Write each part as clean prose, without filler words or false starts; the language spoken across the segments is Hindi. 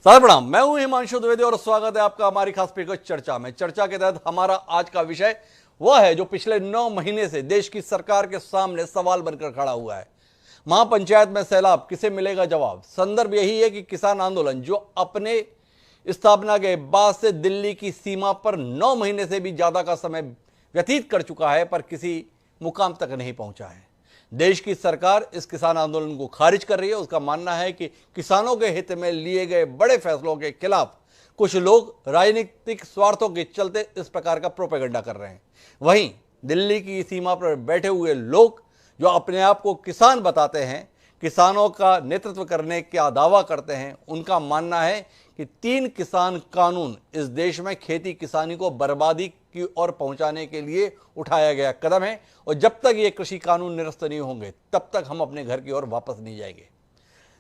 सादर प्रणाम। मैं हूं हिमांशु द्विवेदी और स्वागत है आपका हमारी खास पेशकश चर्चा में। चर्चा के तहत हमारा आज का विषय वह है जो पिछले 9 महीने से देश की सरकार के सामने सवाल बनकर खड़ा हुआ है। महापंचायत में सैलाब, किसे मिलेगा जवाब? संदर्भ यही है कि किसान आंदोलन जो अपने स्थापना के बाद से दिल्ली की सीमा पर 9 महीने से भी ज्यादा का समय व्यतीत कर चुका है, पर किसी मुकाम तक नहीं पहुंचा है। देश की सरकार इस किसान आंदोलन को खारिज कर रही है। उसका मानना है कि किसानों के हित में लिए गए बड़े फैसलों के खिलाफ कुछ लोग राजनीतिक स्वार्थों के चलते इस प्रकार का प्रोपेगेंडा कर रहे हैं। वहीं दिल्ली की सीमा पर बैठे हुए लोग जो अपने आप को किसान बताते हैं, किसानों का नेतृत्व करने का दावा करते हैं, उनका मानना है कि 3 किसान कानून इस देश में खेती किसानी को बर्बादी की ओर पहुंचाने के लिए उठाया गया कदम है और जब तक ये कृषि कानून निरस्त नहीं होंगे तब तक हम अपने घर की ओर वापस नहीं जाएंगे।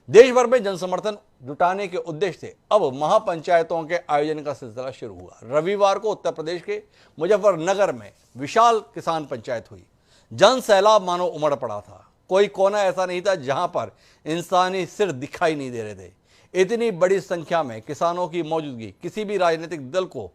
देश भर में जनसमर्थन जुटाने के उद्देश्य से अब महापंचायतों के आयोजन का सिलसिला शुरू हुआ। रविवार को उत्तर प्रदेश के मुजफ्फरनगर में विशाल किसान पंचायत हुई। जन सैलाब मानो उमड़ पड़ा था। कोई कोना ऐसा नहीं था जहां पर इंसानी सिर दिखाई नहीं दे रहे थे। इतनी बड़ी संख्या में किसानों की मौजूदगी किसी भी राजनीतिक दल को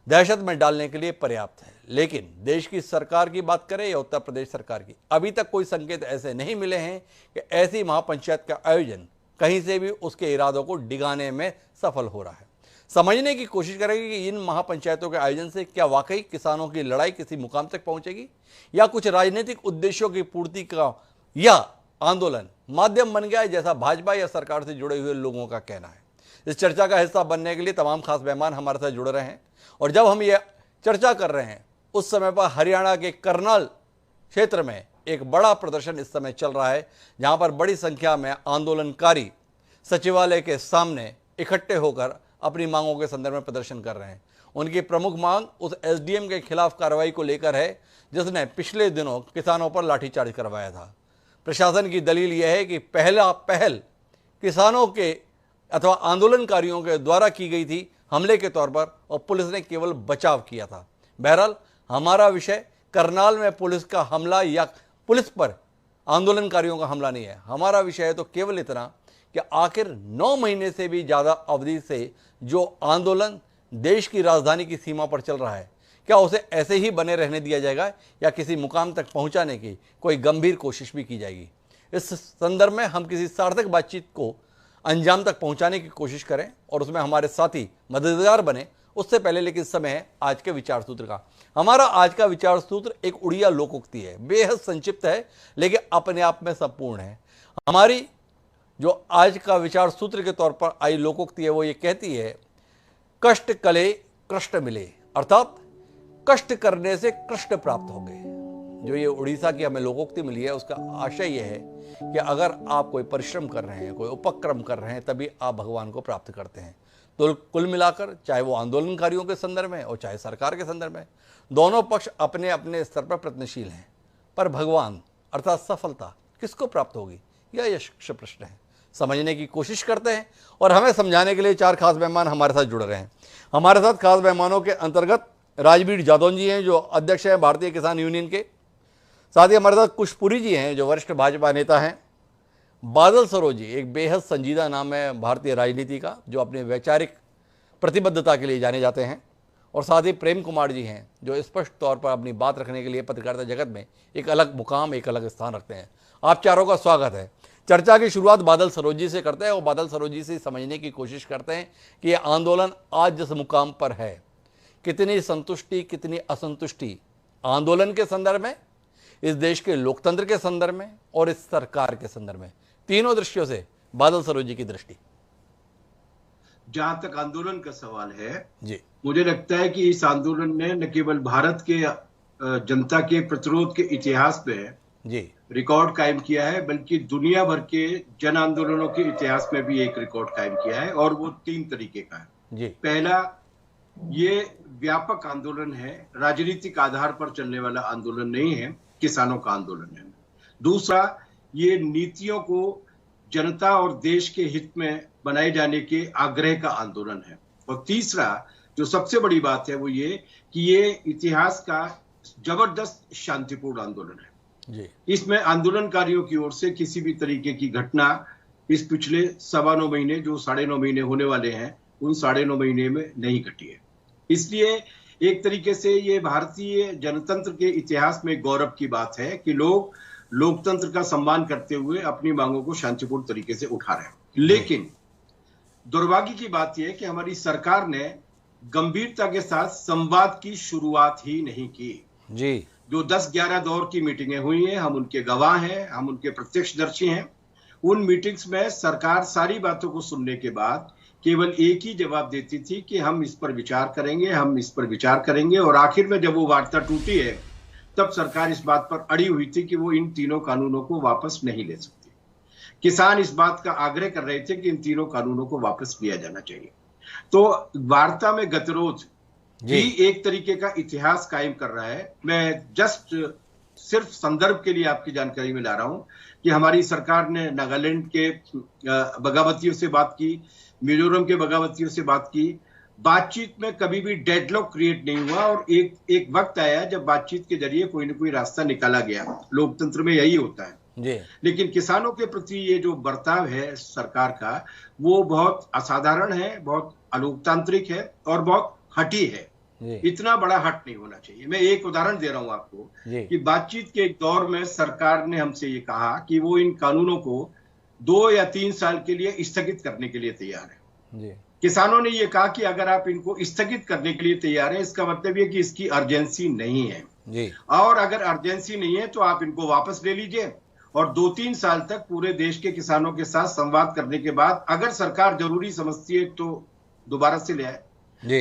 दहशत में डालने के लिए पर्याप्त है। लेकिन देश की सरकार की बात करें या उत्तर प्रदेश सरकार की, अभी तक कोई संकेत ऐसे नहीं मिले हैं कि ऐसी महापंचायत का आयोजन कहीं से भी उसके इरादों को डिगाने में सफल हो रहा है। समझने की कोशिश करेंगे कि इन महापंचायतों के आयोजन से क्या वाकई किसानों की लड़ाई किसी मुकाम तक पहुंचेगी या कुछ राजनीतिक उद्देश्यों की पूर्ति का या आंदोलन माध्यम बन गया है, जैसा भाजपा या सरकार से जुड़े हुए लोगों का कहना है। इस चर्चा का हिस्सा बनने के लिए तमाम खास मेहमान हमारे साथ जुड़ रहे हैं और जब हम ये चर्चा कर रहे हैं उस समय पर हरियाणा के करनाल क्षेत्र में एक बड़ा प्रदर्शन इस समय चल रहा है, जहां पर बड़ी संख्या में आंदोलनकारी सचिवालय के सामने इकट्ठे होकर अपनी मांगों के संदर्भ में प्रदर्शन कर रहे हैं। उनकी प्रमुख मांग उस एसडीएम के खिलाफ कार्रवाई को लेकर है जिसने पिछले दिनों किसानों पर लाठीचार्ज करवाया था। प्रशासन की दलील यह है कि पहल किसानों के अथवा आंदोलनकारियों के द्वारा की गई थी हमले के तौर पर और पुलिस ने केवल बचाव किया था। बहरहाल हमारा विषय करनाल में पुलिस का हमला या पुलिस पर आंदोलनकारियों का हमला नहीं है। हमारा विषय है तो केवल इतना कि आखिर 9 महीने से भी ज़्यादा अवधि से जो आंदोलन देश की राजधानी की सीमा पर चल रहा है, क्या उसे ऐसे ही बने रहने दिया जाएगा या किसी मुकाम तक पहुंचाने की कोई गंभीर कोशिश भी की जाएगी? इस संदर्भ में हम किसी सार्थक बातचीत को अंजाम तक पहुंचाने की कोशिश करें और उसमें हमारे साथी मददगार बने। उससे पहले लेकिन समय है आज के विचार सूत्र का। हमारा आज का विचार सूत्र एक उड़िया लोकोक्ति है, बेहद संक्षिप्त है लेकिन अपने आप में संपूर्ण है। हमारी जो आज का विचार सूत्र के तौर पर आई लोकोक्ति है वो ये कहती है, कष्ट कले कृष्ट मिले, अर्थात कष्ट करने से कृष्ण प्राप्त होंगे। जो ये उड़ीसा की हमें लोकोक्ति मिली है उसका आशय यह है कि अगर आप कोई परिश्रम कर रहे हैं, कोई उपक्रम कर रहे हैं, तभी आप भगवान को प्राप्त करते हैं। तो कुल मिलाकर चाहे वो आंदोलनकारियों के संदर्भ में और चाहे सरकार के संदर्भ में, दोनों पक्ष अपने अपने स्तर पर प्रयत्नशील हैं, पर भगवान अर्थात सफलता किसको प्राप्त होगी यह यक्ष प्रश्न है। समझने की कोशिश करते हैं और हमें समझाने के लिए 4 खास मेहमान हमारे साथ जुड़ रहे हैं। हमारे साथ खास मेहमानों के अंतर्गत राजवीर जादौन जी हैं जो अध्यक्ष हैं भारतीय किसान यूनियन के। साथ ही हमारे साथ कुशपुरी जी हैं जो वरिष्ठ भाजपा नेता हैं। बादल सरोज जी एक बेहद संजीदा नाम है भारतीय राजनीति का, जो अपने वैचारिक प्रतिबद्धता के लिए जाने जाते हैं। और साथ ही प्रेम कुमार जी हैं जो स्पष्ट तौर पर अपनी बात रखने के लिए पत्रकारिता जगत में एक अलग मुकाम, एक अलग स्थान रखते हैं। आप चारों का स्वागत है। चर्चा की शुरुआत बादल सरोज जी से करते हैं और बादल सरोज जी से समझने की कोशिश करते हैं कि यह आंदोलन आज जिस मुकाम पर है, कितनी संतुष्टि कितनी असंतुष्टि आंदोलन के संदर्भ में, इस देश के लोकतंत्र के संदर्भ में और इस सरकार के संदर्भ में, तीनों दृष्टियों से बादल सरोज जी की दृष्टि। जहां तक आंदोलन का सवाल है जी, मुझे लगता है कि इस आंदोलन ने न केवल भारत के जनता के प्रतिरोध के इतिहास में जी रिकॉर्ड कायम किया है, बल्कि दुनिया भर के जन आंदोलनों के इतिहास में भी एक रिकॉर्ड कायम किया है और वो 3 तरीके का है। जी, पहला, ये व्यापक आंदोलन है, राजनीतिक आधार पर चलने वाला आंदोलन नहीं है, किसानों का आंदोलन है। दूसरा, ये नीतियों को जनता और देश के हित में बनाए जाने के आग्रह का आंदोलन है। और तीसरा, जो सबसे बड़ी बात है वो ये कि ये इतिहास का जबरदस्त शांतिपूर्ण आंदोलन है। जी, इसमें आंदोलनकारियों की ओर से किसी भी तरीके की घटना इस पिछले 9.25 महीने जो 9.5 महीने होने वाले हैं उन 9.5 महीने में नहीं कटी है। इसलिए एक तरीके से ये भारतीय जनतंत्र के इतिहास में गौरव की बात है कि लोग लोकतंत्र का सम्मान करते हुए अपनी मांगों को शांतिपूर्ण तरीके से उठा रहे हैं। लेकिन दुर्भाग्य की बात यह है कि हमारी सरकार ने गंभीरता के साथ संवाद की शुरुआत ही नहीं की जी। जो 10-11 दौर की मीटिंगें हुई हैं, हम उनके गवाह हैं, हम उनके प्रत्यक्षदर्शी हैं। उन मीटिंग्स में सरकार सारी बातों को सुनने के बाद केवल एक ही जवाब देती थी कि हम इस पर विचार करेंगे, हम इस पर विचार करेंगे। और आखिर में जब वो वार्ता टूटी है तब सरकार इस बात पर अड़ी हुई थी कि वो इन तीनों कानूनों को वापस नहीं ले सकती। किसान इस बात का आग्रह कर रहे थे कि इन तीनों कानूनों को वापस लिया जाना चाहिए। तो वार्ता में गतिरोध भी एक तरीके का इतिहास कायम कर रहा है। मैं जस्ट सिर्फ संदर्भ के लिए आपकी जानकारी में ला रहा हूं कि हमारी सरकार ने नागालैंड के बगावतियों से बात की, मिजोरम के बगावतियों से बात की। बातचीत में कभी भी डेडलॉक क्रिएट नहीं हुआ और एक वक्त आया जब बातचीत के जरिए कोई ना कोई रास्ता निकाला गया। लोकतंत्र में यही होता है जी। लेकिन किसानों के प्रति ये जो बर्ताव है सरकार का वो बहुत असाधारण है, बहुत अलोकतांत्रिक है और बहुत हठी है। इतना बड़ा हट नहीं होना चाहिए। मैं एक उदाहरण दे रहा हूं आपको कि बातचीत के एक दौर में सरकार ने हमसे ये कहा कि वो इन कानूनों को 2 या 3 साल के लिए स्थगित करने के लिए तैयार है। किसानों ने ये कहा कि अगर आप इनको स्थगित करने के लिए तैयार हैं इसका मतलब ये कि इसकी अर्जेंसी नहीं है जी। और अगर अर्जेंसी नहीं है तो आप इनको वापस ले लीजिए और 2-3 साल तक पूरे देश के किसानों के साथ संवाद करने के बाद अगर सरकार जरूरी समझती है तो दोबारा से ले आए।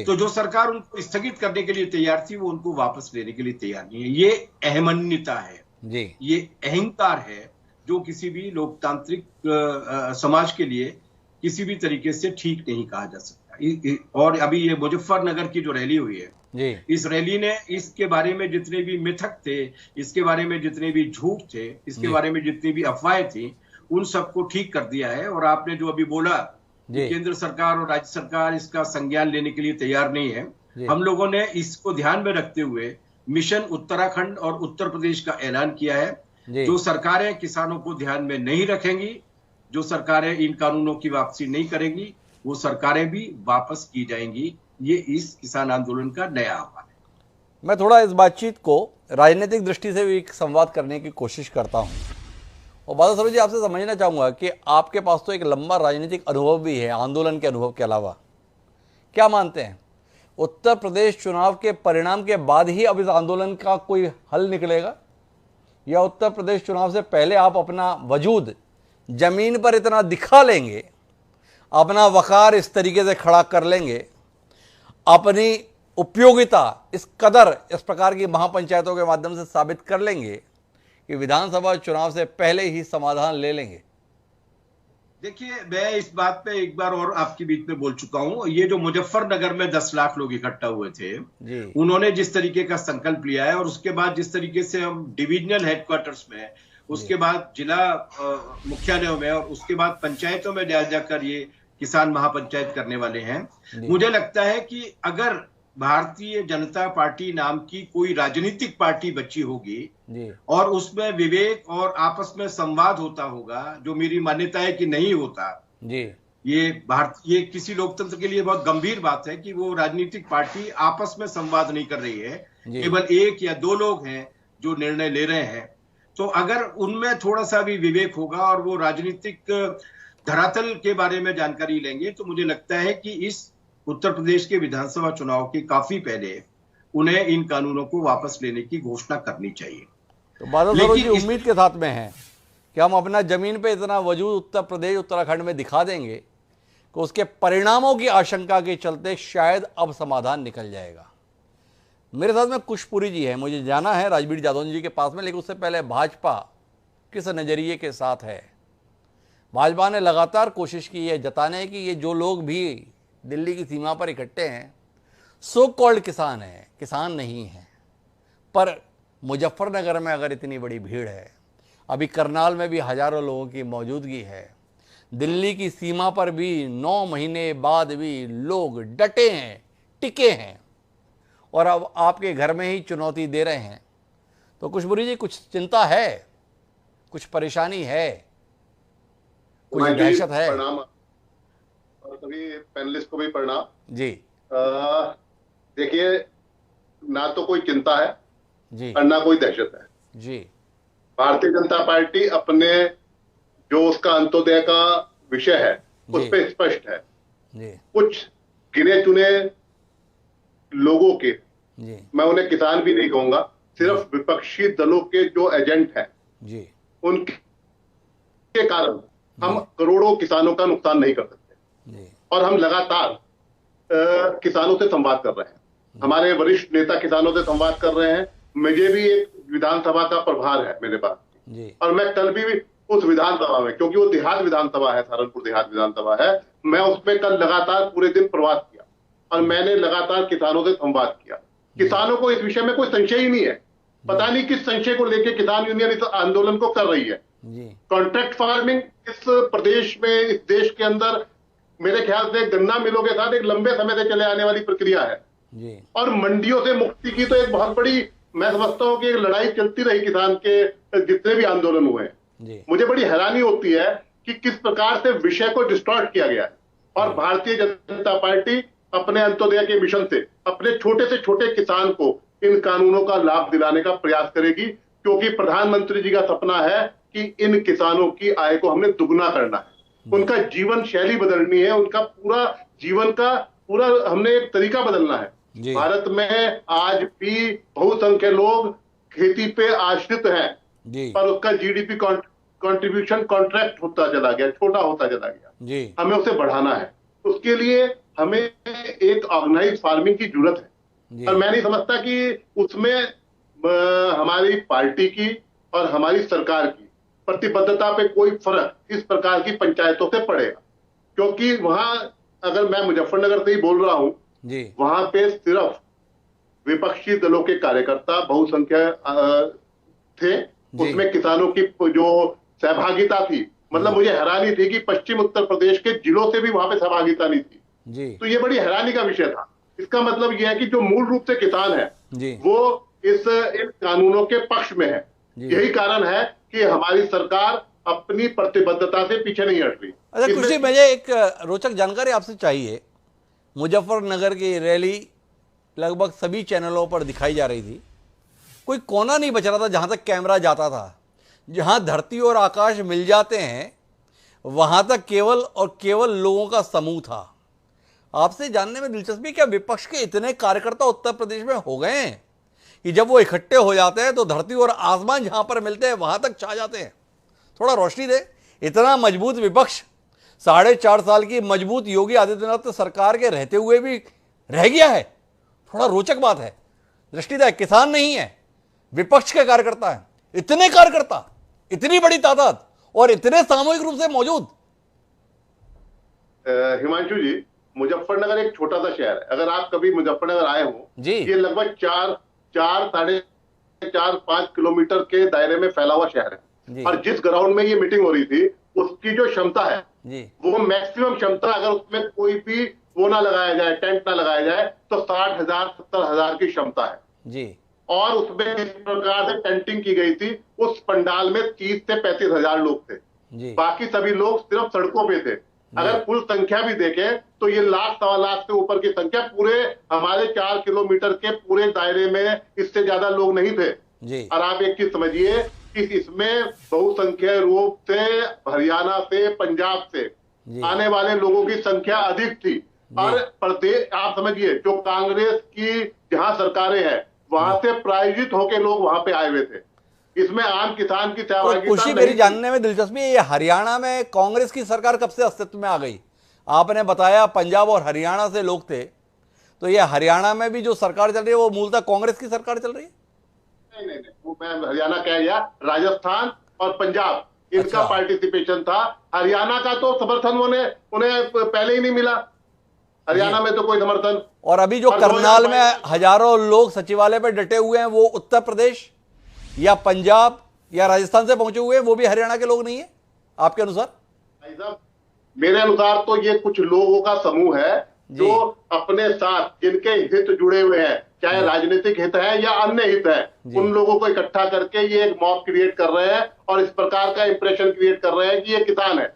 तो जो सरकार उनको स्थगित करने के लिए तैयार थी वो उनको वापस लेने के लिए तैयार नहीं है। ये अहमन्यता है जी। ये अहंकार है जो किसी भी लोकतांत्रिक समाज के लिए किसी भी तरीके से ठीक नहीं कहा जा सकता। और अभी ये मुजफ्फरनगर की जो रैली हुई है जी। इस रैली ने इसके बारे में जितने भी मिथक थे, इसके बारे में जितने भी झूठ थे, इसके बारे में जितनी भी अफवाहें थी उन सबको ठीक कर दिया है। और आपने जो अभी बोला कि केंद्र सरकार और राज्य सरकार इसका संज्ञान लेने के लिए तैयार नहीं है, हम लोगों ने इसको ध्यान में रखते हुए मिशन उत्तराखंड और उत्तर प्रदेश का ऐलान किया है। जो सरकारें किसानों को ध्यान में नहीं रखेंगी, जो सरकारें इन कानूनों की वापसी नहीं करेंगी, वो सरकारें भी वापस की जाएंगी। ये इस किसान आंदोलन का नया आह्वान है। मैं थोड़ा इस बातचीत को राजनीतिक दृष्टि से भी एक संवाद करने की कोशिश करता हूं और बादल सरोज जी आपसे समझना चाहूंगा कि आपके पास तो एक लंबा राजनीतिक अनुभव भी है आंदोलन के अनुभव के अलावा। क्या मानते हैं उत्तर प्रदेश चुनाव के परिणाम के बाद ही अब इस आंदोलन का कोई हल निकलेगा या उत्तर प्रदेश चुनाव से पहले आप अपना वजूद जमीन पर इतना दिखा लेंगे, अपना वकार इस तरीके से खड़ा कर लेंगे, अपनी उपयोगिता इस कदर इस प्रकार की महापंचायतों के माध्यम से साबित कर लेंगे कि विधानसभा चुनाव से पहले ही समाधान ले लेंगे? देखिए, मैं इस बात पे एक बार और आपके बीच में बोल चुका हूं। ये जो मुजफ्फरनगर में 10 लाख लोग इकट्ठा हुए थे, उन्होंने जिस तरीके का संकल्प लिया है और उसके बाद जिस तरीके से हम डिविजनल हेडक्वार्टर्स में, उसके बाद जिला मुख्यालयों में और उसके बाद पंचायतों में जा जाकर ये किसान महापंचायत करने वाले हैं। मुझे लगता है कि अगर भारतीय जनता पार्टी नाम की कोई राजनीतिक पार्टी बची होगी और उसमें विवेक और आपस में संवाद होता होगा, जो मेरी मान्यता है कि नहीं होता जी। ये किसी लोकतंत्र के लिए बहुत गंभीर बात है कि वो राजनीतिक पार्टी आपस में संवाद नहीं कर रही है, केवल 1 या 2 लोग हैं जो निर्णय ले रहे हैं। तो अगर उनमें थोड़ा सा भी विवेक होगा और वो राजनीतिक धरातल के बारे में जानकारी लेंगे तो मुझे लगता है कि इस उत्तर प्रदेश के विधानसभा चुनाव के काफी पहले उन्हें इन कानूनों को वापस लेने की घोषणा करनी चाहिए। तो बादल सरोज जी उम्मीद के साथ में है कि हम अपना जमीन पे इतना वजूद उत्तर प्रदेश उत्तराखंड में दिखा देंगे कि उसके परिणामों की आशंका के चलते शायद अब समाधान निकल जाएगा। मेरे साथ में कुशपुरी जी है, मुझे जाना है राजबीर जादौन जी के पास में, लेकिन उससे पहले भाजपा किस नजरिए के साथ है? भाजपा ने लगातार कोशिश की है जताने की ये जो लोग भी दिल्ली की सीमा पर इकट्ठे हैं सो कॉल्ड किसान हैं, किसान नहीं हैं। पर मुजफ्फरनगर में अगर इतनी बड़ी भीड़ है, अभी करनाल में भी हजारों लोगों की मौजूदगी है, दिल्ली की सीमा पर भी 9 महीने बाद भी लोग डटे हैं, टिके हैं और अब आपके घर में ही चुनौती दे रहे हैं, तो कुशपुरी जी कुछ चिंता है, कुछ परेशानी है? कुछ हिमांशु जी, दहशत है। प्रणाम, और सभी पैनलिस्ट को भी प्रणाम जी देखिए, ना तो कोई चिंता है जी और ना कोई दहशत है। जी भारतीय जनता पार्टी अपने जो उसका अंत्योदय का विषय है उस जी पर स्पष्ट है। जी कुछ गिने चुने लोगों के, जी मैं उन्हें किसान भी नहीं कहूंगा, सिर्फ विपक्षी दलों के जो एजेंट हैं जी उनके कारण हम करोड़ों किसानों का नुकसान नहीं कर सकते। जी और हम लगातार किसानों से संवाद कर रहे हैं, हमारे वरिष्ठ नेता किसानों से संवाद कर रहे हैं। मुझे भी एक विधानसभा का प्रभार है मेरे पास, जी और मैं कल भी उस विधानसभा में, क्योंकि वो देहात विधानसभा है, सहारनपुर देहात विधानसभा है, मैं उसमें कल लगातार पूरे दिन प्रवास किया और मैंने लगातार किसानों से संवाद किया। किसानों को इस विषय में कोई संशय ही नहीं है। पता नहीं किस संशय को लेकर किसान यूनियन इस आंदोलन को कर रही है। जी कॉन्ट्रैक्ट फार्मिंग इस प्रदेश में, इस देश के अंदर मेरे ख्याल से गन्ना मिलों के साथ एक लंबे समय से चले आने वाली प्रक्रिया है। जी और मंडियों से मुक्ति की तो एक बहुत बड़ी, मैं समझता हूं कि एक लड़ाई चलती रही किसान के जितने भी आंदोलन हुए हैं। जी मुझे बड़ी हैरानी होती है कि किस प्रकार से विषय को डिस्टॉर्ट किया गया है, और भारतीय जनता पार्टी अपने अंत्योदय के मिशन से अपने छोटे से छोटे किसान को इन कानूनों का लाभ दिलाने का प्रयास करेगी, क्योंकि प्रधानमंत्री जी का सपना है कि इन किसानों की आय को हमने दुगना करना है, उनका जीवन शैली बदलनी है, उनका पूरा जीवन का पूरा हमने एक तरीका बदलना है। जी भारत में आज भी बहुसंख्यक लोग खेती पे आश्रित हैं, जी पर उसका जीडीपी कंट्रीब्यूशन कॉन्ट्रैक्ट होता चला गया, छोटा होता चला गया। जी हमें उसे बढ़ाना है, उसके लिए हमें एक ऑर्गेनाइज फार्मिंग की जरूरत है। जी और मैं नहीं समझता कि उसमें हमारी पार्टी की और हमारी सरकार की प्रतिबद्धता पे कोई फर्क इस प्रकार की पंचायतों से पड़ेगा, क्योंकि वहां, अगर मैं मुजफ्फरनगर से ही बोल रहा हूं, जी वहां पे सिर्फ विपक्षी दलों के कार्यकर्ता बहुसंख्यक थे, उसमें किसानों की जो सहभागिता थी, मतलब मुझे हैरानी थी कि पश्चिम उत्तर प्रदेश के जिलों से भी वहां पे सहभागिता नहीं थी। जी तो ये बड़ी हैरानी का विषय था। इसका मतलब यह है कि जो मूल रूप से किसान है जी वो इस इन कानूनों के पक्ष में है। जी। यही कारण है कि हमारी सरकार अपनी प्रतिबद्धता से पीछे नहीं हट रही। अच्छा इसमें- खुशी, मुझे एक रोचक जानकारी आपसे चाहिए। मुजफ्फरनगर की रैली लगभग सभी चैनलों पर दिखाई जा रही थी, कोई कोना नहीं बच रहा था जहां तक कैमरा जाता था। जहां धरती और आकाश मिल जाते हैं वहां तक केवल और केवल लोगों का समूह था। आपसे जानने में दिलचस्पी, क्या विपक्ष के इतने कार्यकर्ता उत्तर प्रदेश में हो गए हैं कि जब वो इकट्ठे हो जाते हैं तो धरती और आसमान जहां पर मिलते हैं वहां तक छा जाते हैं? थोड़ा रोशनी दे। इतना मजबूत विपक्ष 4.5 साल की मजबूत योगी आदित्यनाथ सरकार के रहते हुए भी रह गया है। थोड़ा रोचक बात है, दृष्टि दे। किसान नहीं है, विपक्ष के कार्यकर्ता है। इतने कार्यकर्ता, इतनी बड़ी तादाद और इतने सामूहिक रूप से मौजूद। हिमांशु जी, मुजफ्फरनगर एक छोटा सा शहर है। अगर आप कभी मुजफ्फरनगर आए हो जी। ये लगभग 4-5 किलोमीटर के दायरे में फैला हुआ शहर जी। है। और जिस ग्राउंड में ये मीटिंग हो रही थी उसकी जो क्षमता है जी वो मैक्सिमम क्षमता, अगर उसमें कोई भी वो ना लगाया जाए, टेंट ना लगाया जाए, तो 60,000 70,000 की क्षमता है। जी और उसमें जिस प्रकार से टेंटिंग की गई थी उस पंडाल में 30 से 35,000 लोग थे। जी बाकी सभी लोग सिर्फ सड़कों पे थे। अगर कुल संख्या भी देखें तो ये 1,00,000-1.25 लाख से ऊपर की संख्या पूरे हमारे 4 किलोमीटर के पूरे दायरे में, इससे ज्यादा लोग नहीं थे। जी और आप एक चीज समझिए कि इसमें बहुसंख्यक रूप से हरियाणा से, पंजाब से जी। आने वाले लोगों की संख्या अधिक थी। और प्रदेश, आप समझिए, जो कांग्रेस की जहां सरकारें हैं वहां से प्रायोजित होकर लोग वहां पे आए हुए थे। इसमें आम किसान की तो सहभागिता खुशी, नहीं मेरी थी। जानने में दिलचस्पी है, ये हरियाणा में कांग्रेस की सरकार कब से अस्तित्व में आ गई? आपने बताया पंजाब और हरियाणा से लोग थे, तो ये हरियाणा में भी जो सरकार चल रही है वो मूलतः कांग्रेस की सरकार चल रही है? नहीं, वो मैं हरियाणा कह गया, राजस्थान और पंजाब इनका अच्छा। पार्टिसिपेशन था। हरियाणा का तो समर्थन उन्हें पहले ही नहीं मिला। हरियाणा में तो कोई समर्थन। और अभी जो और करनाल 2022 में हजारों लोग सचिवालय पे डटे हुए हैं, वो उत्तर प्रदेश या पंजाब या राजस्थान से पहुंचे हुए हैं, वो भी हरियाणा के लोग नहीं है आपके अनुसार? भाई साहब, मेरे अनुसार तो ये कुछ लोगों का समूह है जो अपने साथ जिनके हित जुड़े हुए हैं, चाहे राजनीतिक हित है या अन्य हित है, उन लोगों को इकट्ठा करके ये एक मॉब क्रिएट कर रहे हैं और इस प्रकार का इंप्रेशन क्रिएट कर रहे हैं कि ये किसान है।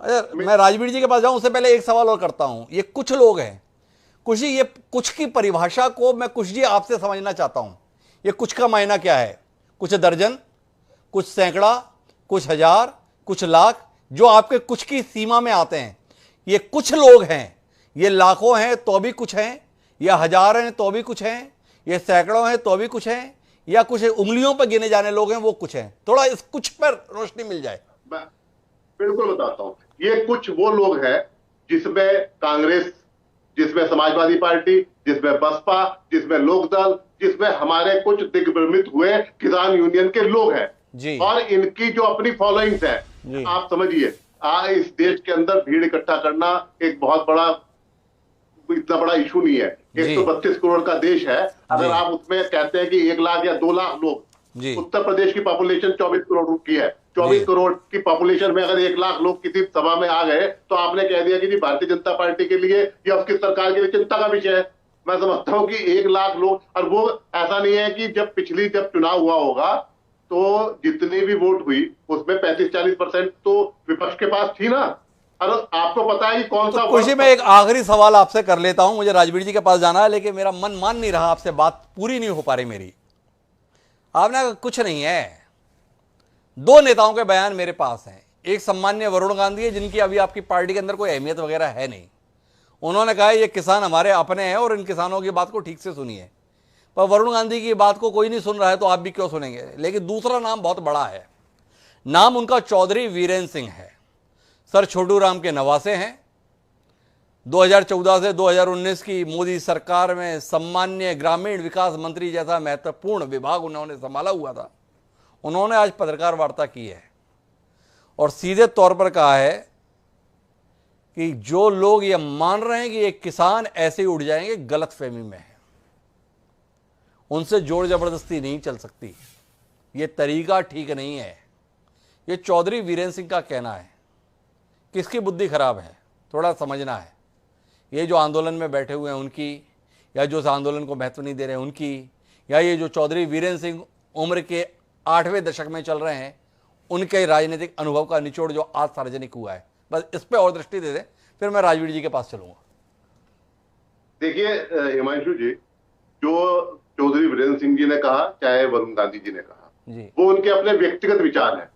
अरे मैं राजवीर जी के पास जाऊं उससे पहले एक सवाल और करता हूं। ये कुछ लोग हैं, कुछ जी, ये कुछ की परिभाषा को मैं कुछ जी आपसे समझना चाहता हूं। ये कुछ का मायना क्या है? कुछ दर्जन, कुछ सैकड़ा, कुछ हजार, कुछ लाख, जो आपके कुछ की सीमा में आते हैं। ये कुछ लोग हैं, ये लाखों हैं तो भी कुछ हैं, या हजार हैं तो भी कुछ हैं, ये सैकड़ों हैं तो भी कुछ हैं, या कुछ उंगलियों पर गिने जाने लोग हैं वो कुछ हैं? थोड़ा इस कुछ पर रोशनी मिल जाए। मैं बिल्कुल बताता हूं। ये कुछ वो लोग हैं जिसमें कांग्रेस, जिसमें समाजवादी पार्टी, जिसमें बसपा, जिसमें लोकदल, जिसमें हमारे कुछ दिग्भ्रमित हुए किसान यूनियन के लोग हैं जी। और इनकी जो अपनी फॉलोइंग्स है। आप समझिए, इस देश के अंदर भीड़ इकट्ठा करना एक बहुत बड़ा, इतना बड़ा इशू नहीं है। 132 करोड़ का देश है। अगर आप उसमें कहते हैं कि 1 लाख या 2 लाख लोग, उत्तर प्रदेश की पॉपुलेशन 24 करोड़ की है, 24 करोड़ की पॉपुलेशन में अगर 1 लाख लोग किसी सभा में आ गए तो आपने कह दिया कि जी भारतीय जनता पार्टी के लिए या उसकी सरकार के लिए चिंता का विषय है। मैं समझता हूं कि 1 लाख लोग, और वो ऐसा नहीं है कि जब चुनाव हुआ होगा तो जितनी भी वोट हुई उसमें 35-40% तो विपक्ष के पास थी ना। और आपको पता है कि कौन सा खुशी में एक आखिरी सवाल आपसे कर लेता हूं, मुझे राजवीर जी के पास जाना है, लेकिन मेरा मन मान नहीं रहा, आपसे बात पूरी नहीं हो पा रही मेरी। आपने कहा कुछ नहीं है। 2 नेताओं के बयान मेरे पास हैं। एक सम्मान्य वरुण गांधी है, जिनकी अभी आपकी पार्टी के अंदर कोई अहमियत वगैरह है नहीं। उन्होंने कहा ये किसान हमारे अपने हैं और इन किसानों की बात को ठीक से सुनिए। पर वरुण गांधी की बात को कोई नहीं सुन रहा है तो आप भी क्यों सुनेंगे? लेकिन दूसरा नाम बहुत बड़ा है, नाम उनका चौधरी वीरेंद्र सिंह है। सर छोटू राम के नवासे हैं। 2014 से 2019 की मोदी सरकार में सम्मान्य ग्रामीण विकास मंत्री जैसा महत्वपूर्ण विभाग उन्होंने संभाला हुआ था। उन्होंने आज पत्रकार वार्ता की है और सीधे तौर पर कहा है कि जो लोग ये मान रहे हैं कि ये किसान ऐसे ही उड़ जाएंगे, गलत फहमी में है। उनसे जोर जबरदस्ती नहीं चल सकती, ये तरीका ठीक नहीं है। ये चौधरी वीरेंद्र सिंह का कहना है। किसकी बुद्धि खराब है थोड़ा समझना है। ये जो आंदोलन में बैठे हुए हैं उनकी, या जो इस आंदोलन को महत्व नहीं दे रहे हैं उनकी, या ये जो चौधरी वीरेंद्र सिंह उम्र के 8वें दशक में चल रहे हैं उनके राजनीतिक अनुभव का निचोड़ जो आज सार्वजनिक हुआ है। बस इस पे और दृष्टि दे दें, फिर मैं राजवीर जी के पास चलूंगा। देखिए हिमांशु जी, जो चौधरी वीरेंद्र सिंह जी ने कहा चाहे वरुण गांधी जी ने कहा, वो उनके अपने व्यक्तिगत विचार हैं।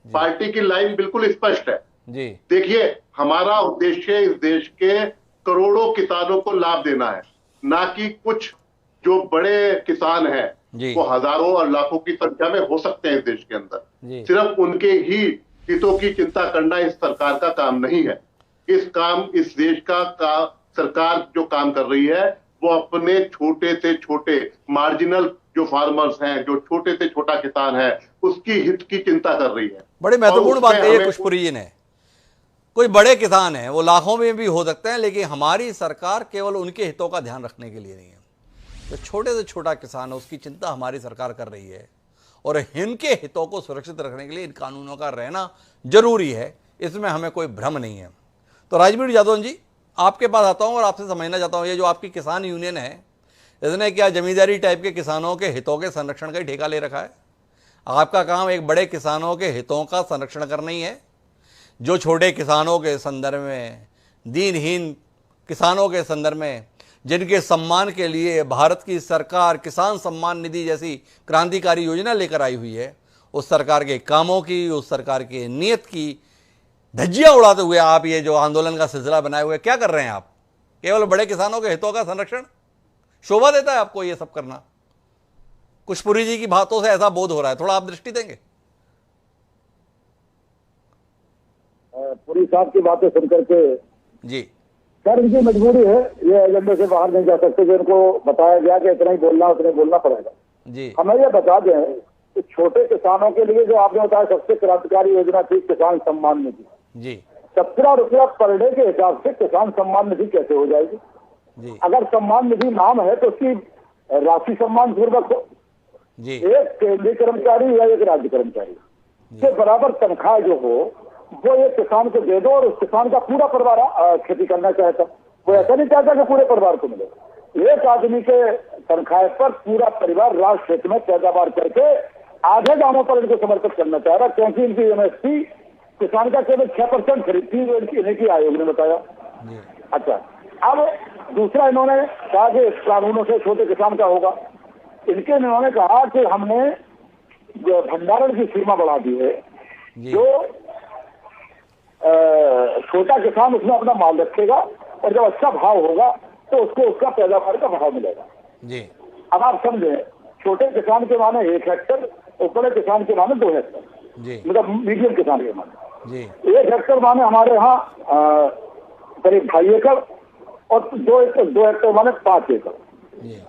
पार्टी की लाइन बिल्कुल स्पष्ट है जी। देखिए, हमारा उद्देश्य इस देश के करोड़ों किसानों को लाभ देना है, ना कि कुछ जो बड़े किसान हैं वो हजारों और लाखों की संख्या में हो सकते हैं इस देश के अंदर। सिर्फ उनके ही हितों की चिंता करना इस सरकार का काम नहीं है। इस देश का सरकार जो काम कर रही है वो अपने छोटे से छोटे मार्जिनल जो फार्मर्स हैं, जो छोटे से छोटा किसान है, उसकी हित की चिंता कर रही है। बड़ी महत्वपूर्ण बात कही है पुष्पुरी जी ने। कोई बड़े किसान हैं, वो लाखों में भी हो सकते हैं, लेकिन हमारी सरकार केवल उनके हितों का ध्यान रखने के लिए नहीं है। जो छोटे से छोटा किसान है उसकी चिंता हमारी सरकार कर रही है, और इनके हितों को सुरक्षित रखने के लिए इन कानूनों का रहना जरूरी है, इसमें हमें कोई भ्रम नहीं है। तो राजवीर यादव जी, आपके पास आता हूं और आपसे समझना चाहता हूं, ये जो आपकी किसान यूनियन है, इसने क्या जमींदारी टाइप के किसानों के हितों के संरक्षण का ही ठेका ले रखा है? आपका काम एक बड़े किसानों के हितों का संरक्षण करना ही है, जो छोटे किसानों के संदर्भ में, दीनहीन किसानों के संदर्भ में, जिनके सम्मान के लिए भारत की सरकार किसान सम्मान निधि जैसी क्रांतिकारी योजना लेकर आई हुई है, उस सरकार के कामों की, उस सरकार के नियत की धज्जियां उड़ाते हुए आप ये जो आंदोलन का सिलसिला बनाए हुए क्या कर रहे हैं? आप केवल बड़े किसानों के हितों का संरक्षण शोभा देता है आपको ये सब करना? पुष्पुरी जी की बातों से ऐसा बोध हो रहा है, थोड़ा आप दृष्टि देंगे? पुरी साहब की बातें सुनकर के जी सर, इनकी मजबूरी है, ये एजेंडे से बाहर नहीं जा सकते। जो इनको बताया गया कि इतना ही बोलना, उतना ही बोलना पड़ेगा जी। हमें ये बता दें कि छोटे किसानों के लिए जो आपने बताया सबसे क्रांतिकारी योजना थी किसान सम्मान निधि जी। 17 रुपया पर डे के हिसाब से किसान सम्मान निधि कैसे हो जाएगी जी? अगर सम्मान निधि नाम है तो उसकी राशि सम्मान पूर्वक हो जी। एक केंद्रीय कर्मचारी या एक राज्य कर्मचारी के बराबर तनख्वाह जो हो वो एक किसान को दे दो, और उस किसान का पूरा परिवार खेती करना चाहता, वो ऐसा नहीं चाहता कि पूरे परिवार को मिले। एक आदमी के तनख्वाह पर पूरा परिवार राष्ट्र क्षेत्र में पैदावार करके आधे दामों पर इनको समर्पित करना चाह रहा, क्योंकि इनकी एमएसपी किसान का केवल 6% खरीद थी, नीति आयोग ने बताया। अच्छा, अब दूसरा इन्होंने कहा कि इस कानूनों से छोटे किसान का होगा। इन्होंने कहा कि हमने भंडारण की सीमा बढ़ा दी है, जो छोटा किसान उसमें अपना माल रखेगा और जब अच्छा भाव होगा तो उसको उसका पैदावार का भाव मिलेगा जी। अब आप समझे, छोटे किसान के माने 1 हेक्टर और बड़े किसान के माने 2 हेक्टर जी, मतलब मीडियम किसान के माने जी। 1 हेक्टर माने हमारे यहाँ करीब 2.5 एकड़ और 2 हेक्टर माने 5 एकड़।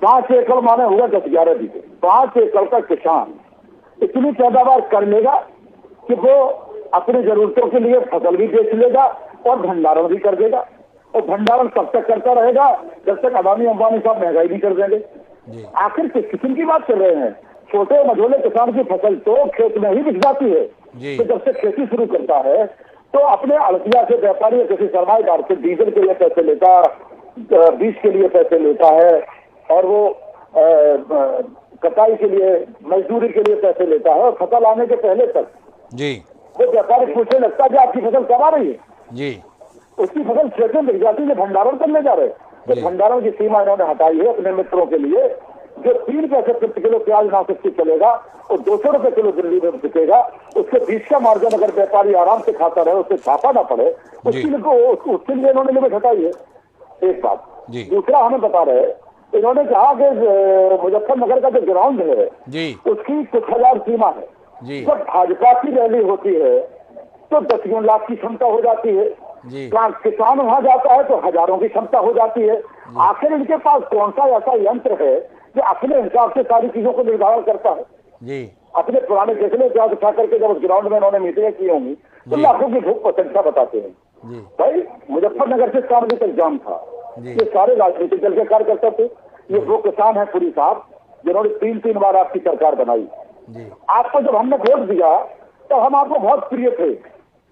5 एकड़ माने होगा 10-11 बीघे। 5 एकड़ का किसान इतनी पैदावार कर लेगा कि वो अपनी जरूरतों के लिए फसल भी बेच लेगा और भंडारण भी कर देगा। और भंडारण तब तक करता रहेगा जब तक अदानी अंबानी साहब महंगाई नहीं कर देंगे। आखिर किस किस्म की बात कर रहे हैं? छोटे मझोले किसान की फसल तो खेत में ही बिक जाती है। तो जब से खेती शुरू करता है तो अपने अड़तिया से, व्यापारी या किसी सरमाएदार से डीजल के लिए पैसे लेता, बीज के लिए पैसे लेता है और वो कटाई के लिए, मजदूरी के लिए पैसे लेता है। और फसल आने के पहले तक जी वो व्यापारी पूछने लगता है कि आपकी फसल कब आ रही है जी। उसकी फसल खेत में बिक जाती है, भंडारण करने जा रहे। तो भंडारण की सीमा इन्होंने हटाई है अपने मित्रों के लिए। जो 3 पैसे प्रति किलो प्याज नासिक से चलेगा और 200 रुपए किलो दिल्ली में बिकेगा, उसके बीच का मार्जिन अगर व्यापारी आराम से खाता रहे, उससे छापा ना पड़े, उसके लिए इन्होंने लिमिट हटाई है। एक बात। दूसरा हमें बता रहे, इन्होंने कहा कि मुजफ्फरनगर का जो ग्राउंड है उसकी कुछ हजार सीमा है। जब भाजपा की रैली होती है तो 10 लाख की क्षमता हो जाती है। किसान वहां जाता है तो हजारों की क्षमता हो जाती है। आखिर इनके पास कौन सा ऐसा यंत्र है जो अपने हिसाब से सारी चीजों को निर्धारण करता है जी। अपने पुराने देखने क्या उठा करके जब उस ग्राउंड में इन्होंने मीटिंगें की होंगी तो लाखों की भूख प्रशंसा बताते हैं। भाई मुजफ्फरनगर से कांग्रेस तक जाम था, ये सारे राजनीतिक दल के कार्यकर्ता थे। ये वो किसान है पुरी साहब जिन्होंने 3 बार आपकी सरकार बनाई। आपको जब हमने वोट दिया तो हम आपको बहुत प्रिय थे,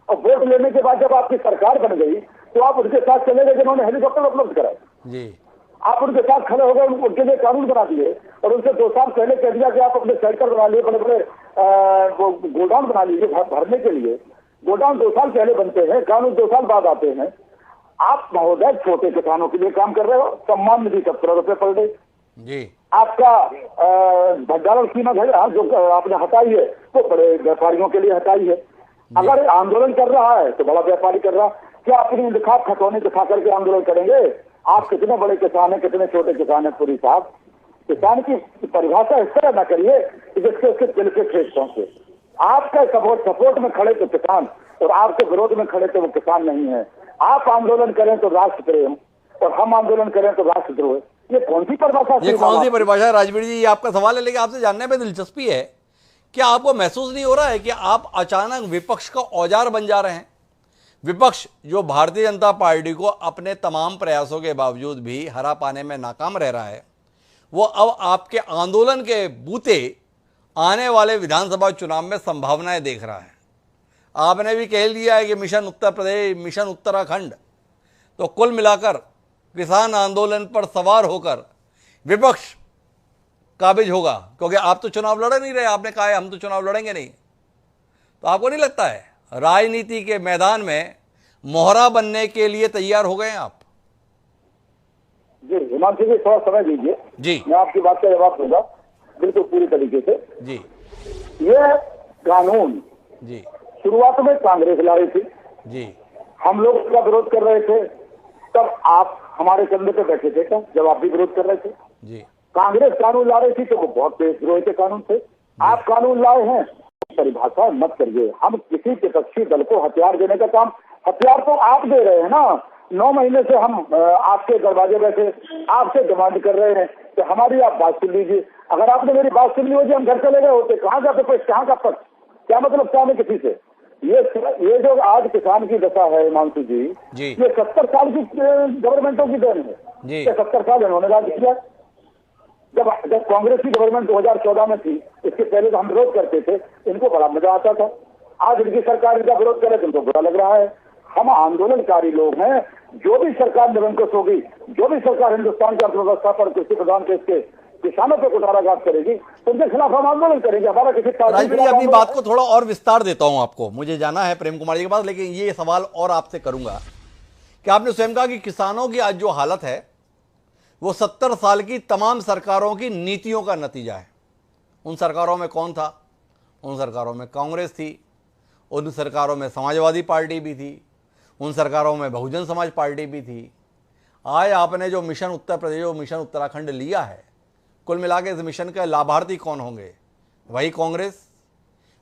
और वोट लेने के बाद जब आपकी सरकार बन गई तो आप उनके साथ चले गए जिन्होंने हेलीकॉप्टर उपलब्ध कराए। आप उनके साथ खड़े हो गए, उनके लिए कानून बना दिए और उनसे 2 साल पहले कह दिया कि आप अपने शेल्टर बना लिए, बड़े बड़े गोडाउन बना लीजिए भरने के लिए। गोडाउन 2 साल पहले बनते हैं, कानून 2 साल बाद आते हैं। आप महोदय छोटे किसानों के लिए काम कर रहे हो। सम्मान निधि 17 रुपए पर डे जी। आपका भंडारण सीमा जो आपने हटाई है वो बड़े व्यापारियों के लिए हटाई है। अगर आंदोलन कर रहा है तो बड़ा व्यापारी कर रहा, क्या अपनी इंतखाब खतौनी दिखा करके आंदोलन करेंगे? आप कितने बड़े किसान हैं, कितने छोटे किसान हैं पूरी साहब? किसान की परिभाषा इस तरह न करिए कि जिसके उसके दिल के खेत पहुंचे। आपका सपोर्ट में खड़े तो किसान और आपके विरोध में खड़े तो वो किसान नहीं है। आप आंदोलन करें तो राष्ट्र प्रेम और हम आंदोलन करें तो राष्ट्रद्रोह। ये कौन सी परिभाषा? ये कौन सी परिभाषा है राजवीर जी? ये आपका सवाल है, लेकिन आपसे जानने में दिलचस्पी है, क्या आपको महसूस नहीं हो रहा है कि आप अचानक विपक्ष का औजार बन जा रहे हैं? विपक्ष जो भारतीय जनता पार्टी को अपने तमाम प्रयासों के बावजूद भी हरा पाने में नाकाम रह रहा है, वो अब आपके आंदोलन के बूते आने वाले विधानसभा चुनाव में संभावनाएं देख रहा है। आपने भी कह दिया है कि मिशन उत्तर प्रदेश, मिशन उत्तराखंड, तो कुल मिलाकर किसान आंदोलन पर सवार होकर विपक्ष काबिज होगा, क्योंकि आप तो चुनाव लड़ नहीं रहे। आपने कहा है हम तो चुनाव लड़ेंगे नहीं। तो आपको नहीं लगता है राजनीति के मैदान में मोहरा बनने के लिए तैयार हो गए हैं आप? जी हिमांशु जी, थोड़ा समय दीजिए जी, मैं आपकी बात का जवाब दूंगा बिल्कुल पूरी तरीके से जी। ये कानून जी शुरुआत में कांग्रेस ला रही थी जी, हम लोग उसका विरोध कर रहे थे, तब आप हमारे कंधे पे बैठे थे क्या जब आप भी विरोध कर रहे थे जी। कांग्रेस कानून ला रही थी तो वो बहुत देशद्रोही के कानून थे। आप कानून लाए हैं, परिभाषा मत करिए। हम किसी विपक्षी दल को हथियार देने का काम, हथियार तो आप दे रहे हैं ना। 9 महीने से हम आपके दरवाजे बैठे आपसे डिमांड कर रहे हैं कि हमारी आप बात सुन लीजिए। अगर आपने मेरी बात सुन ली होती हम घर चले गए होते। कहाँ का विपक्ष, कहाँ का पक्ष, क्या मतलब क्या हमें किसी से? ये जो आज किसान की दशा है हिमांशु जी, ये 70 साल की गवर्नमेंटों की देन है। 70 साल इन्होंने राज किया। जब कांग्रेस की गवर्नमेंट 2014 में थी, इसके पहले तो हम विरोध करते थे, इनको बड़ा मजा आता था। आज इनकी सरकार इनका विरोध करे तो इनको बुरा लग रहा है। हम आंदोलनकारी लोग हैं। जो भी सरकार निरंकुश होगी, जो भी सरकार हिंदुस्तान की अर्थव्यवस्था पर कृषि प्रधान देश के किसानों पे कुठाराघात करेगी तो उनके खिलाफ हम आंदोलन करेंगे। हमारा किसी राजवीर जी, अपनी बात को थोड़ा और विस्तार देता हूं आपको, मुझे जाना है प्रेम कुमार जी के पास, लेकिन ये सवाल और आपसे करूंगा कि आपने स्वयं कहा कि किसानों की आज जो हालत है वो 70 साल की तमाम सरकारों की नीतियों का नतीजा है। उन सरकारों में कौन था? उन सरकारों में कांग्रेस थी, उन सरकारों में समाजवादी पार्टी भी थी, उन सरकारों में बहुजन समाज पार्टी भी थी। आज आपने जो मिशन उत्तर प्रदेश, जो मिशन उत्तराखंड लिया है, कुल मिला के इस मिशन के लाभार्थी कौन होंगे? वही कांग्रेस,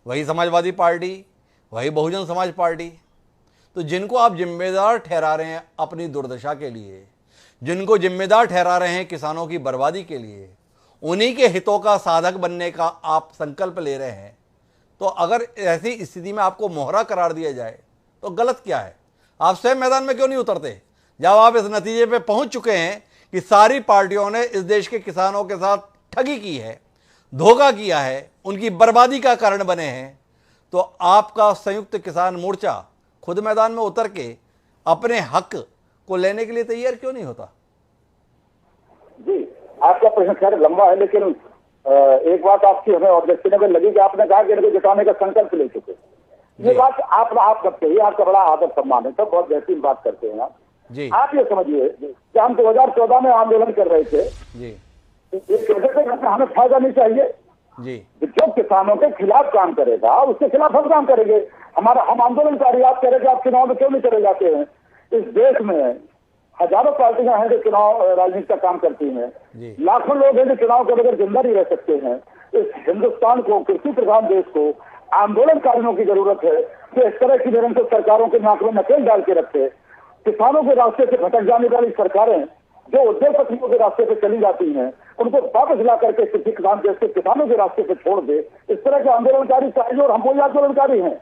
वही समाजवादी पार्टी, वही बहुजन समाज पार्टी। तो जिनको आप जिम्मेदार ठहरा रहे हैं अपनी दुर्दशा के लिए, जिनको जिम्मेदार ठहरा रहे हैं किसानों की बर्बादी के लिए, उन्हीं के हितों का साधक बनने का आप संकल्प ले रहे हैं। तो अगर ऐसी स्थिति में आपको मोहरा करार दिया जाए तो गलत क्या है? आप स्वयं मैदान में क्यों नहीं उतरते जब आप इस नतीजे पे पहुंच चुके हैं कि सारी पार्टियों ने इस देश के किसानों के साथ ठगी की है, धोखा किया है, उनकी बर्बादी का कारण बने हैं? तो आपका संयुक्त किसान मोर्चा खुद मैदान में उतर के अपने हक को लेने के लिए तैयार क्यों नहीं होता? जी, आपका प्रश्न खैर लंबा है, लेकिन एक बात आपकी हमें ऑब्जेक्शनेबल लगी कि आपने कहा कि इनको जिताने का संकल्प ले चुके। ये बात आप करते ही आपका बड़ा आदर सम्मान है, सब बहुत बेहतरीन बात करते हैं आप जी। आप ये समझिए कि हम 2014 में आंदोलन कर रहे थे जी। ये कहते थे कि हमें फायदा नहीं चाहिए जी। जो किसानों के खिलाफ काम करेगा उसके खिलाफ हम काम करेंगे। हम आंदोलनकारी, आप कह रहे हैं आप चुनाव में क्यों नहीं चले जाते हैं? इस देश में हजारों पार्टियां हैं जो चुनाव राजनीति का काम करती हैं, लाखों लोग हैं जो चुनाव के बगैर जिंदा नहीं रह सकते हैं। इस हिंदुस्तान को, कृषि प्रधान देश को आंदोलनकारियों की जरूरत है कि इस तरह की निरंतर सरकारों के नाक में नकेल डाल के रखे। किसानों के रास्ते से भटक जाने वाली सरकारें जो उद्योगपतियों के रास्ते पे चली जाती हैं, उनको वापस ला करके कृषि प्रधान देश के किसानों के रास्ते पे छोड़ दे। इस तरह के आंदोलनकारी चाहिए और हम वही आंदोलनकारी हैं।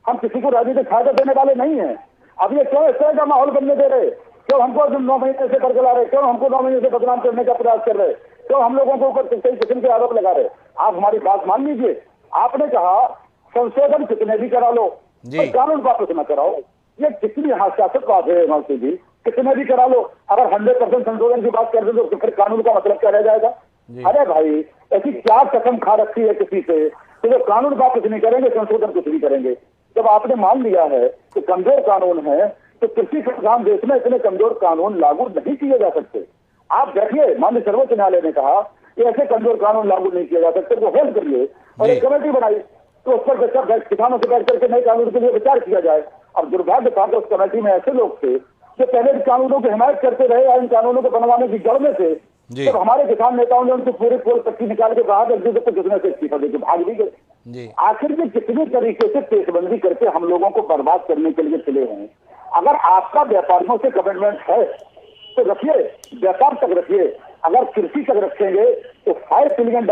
हम किसी को राजनीतिक फायदा देने वाले नहीं हैं। अब ये क्यों इस तरह का माहौल बनने दे रहे? क्यों हमको 9 महीने से बरकला रहे? क्यों हमको 9 महीने से बदनाम करने का प्रयास कर रहे? क्यों हम लोगों के ऊपर कई किस्म के आरोप लगा रहे? आप हमारी बात मान लीजिए। आपने कहा संशोधन कितने भी करा लो, कानून वापस न कराओ। ये कितनी हास्यास्पद बात है हिमांशु जी, कितने भी करा लो, अगर 100% संशोधन की बात कर दे तो फिर कानून का मतलब क्या रह जाएगा? अरे भाई, ऐसी क्या कसम खा रखी है किसी से तो जो कानून वापस नहीं करेंगे, संशोधन कुछ नहीं करेंगे। जब आपने मान लिया है कि कमजोर कानून है तो कृषि प्रधान देश में इतने कमजोर कानून लागू नहीं किए जा सकते। आप देखिए, माननीय सर्वोच्च न्यायालय ने कहा कि ऐसे कमजोर कानून लागू नहीं किए जा सकते, वो होल्ड करिए और एक कमेटी बनाई तो उस पर किसानों से बैठ करके नए कानून के लिए विचार किया जाए। अब दुर्भाग्य था कि उस कमेटी में ऐसे लोग थे जो पहले इन कानूनों की हिमायत करते रहे या इन कानूनों को बनवाने की जड़ में थे। जब हमारे किसान नेताओं ने उनको पूरी पोल पट्टी निकाल के कहा जिसने से इस्तीफा देकर भाग भी गए। आखिर में कितने तरीके से पेशबंदी करके हम लोगों को बर्बाद करने के लिए चले हैं। अगर आपका व्यापारियों से कमिटमेंट है तो रखिए, व्यापार तक रखिए। अगर कृषि तक रखेंगे तो $5 ट्रिलियन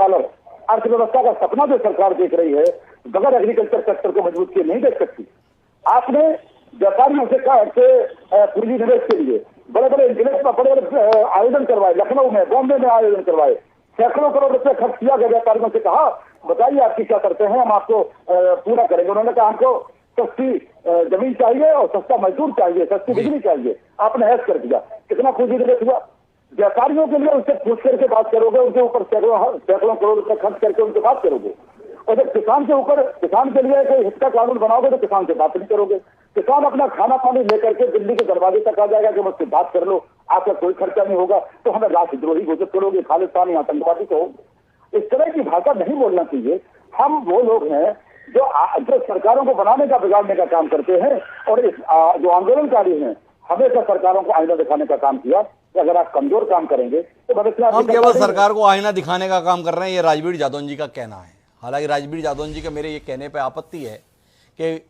अर्थव्यवस्था का सपना जो सरकार देख रही है, बगैर एग्रीकल्चर सेक्टर को मजबूत किए नहीं देख सकती। आपने व्यापारियों से कहा कि पूंजी निवेश के लिए बड़े बड़े आयोजन करवाए, लखनऊ में, बॉम्बे में आयोजन करवाए, सैकड़ों करोड़ रुपए खर्च किया गया। व्यापारियों से कहा बताइए आपकी क्या करते हैं, हम आपको पूरा करेंगे। उन्होंने कहा हमको सस्ती जमीन चाहिए और सस्ता मजदूर चाहिए, सस्ती बिजली चाहिए। आपने ऐसा कर दिया, कितना पूंजी निवेश हुआ? व्यापारियों के लिए उनसे पूछ करके बात करोगे, उनके ऊपर सैकड़ों करोड़ रुपए खर्च करके उनसे बात करोगे। और जब किसान के ऊपर, किसान के लिए कोई हित का कानून बनाओगे तो किसान से बात नहीं करोगे। किसान अपना खाना पानी लेकर के दिल्ली के दरवाजे तक आ जाएगा कि मुझसे बात कर लो, आपका कोई खर्चा नहीं होगा। तो हमें राष्ट्रद्रोही घोषित करोगे, खालिस्तानी आतंकवादी कहोगे। इस तरह की भाषा नहीं बोलना चाहिए। हम वो लोग हैं जो सरकारों को बनाने का, बिगाड़ने का काम करते हैं और जो आंदोलनकारी हैं हमेशा सरकारों को आईना दिखाने का काम किया कि अगर आप कमजोर काम करेंगे तो भविष्य में हम केवल सरकार को आईना दिखाने का काम कर रहे हैं, ये राजवीर जादौन जी का कहना है। हालांकि राजवीर जादौन जी के मेरे ये कहने पर आपत्ति है कि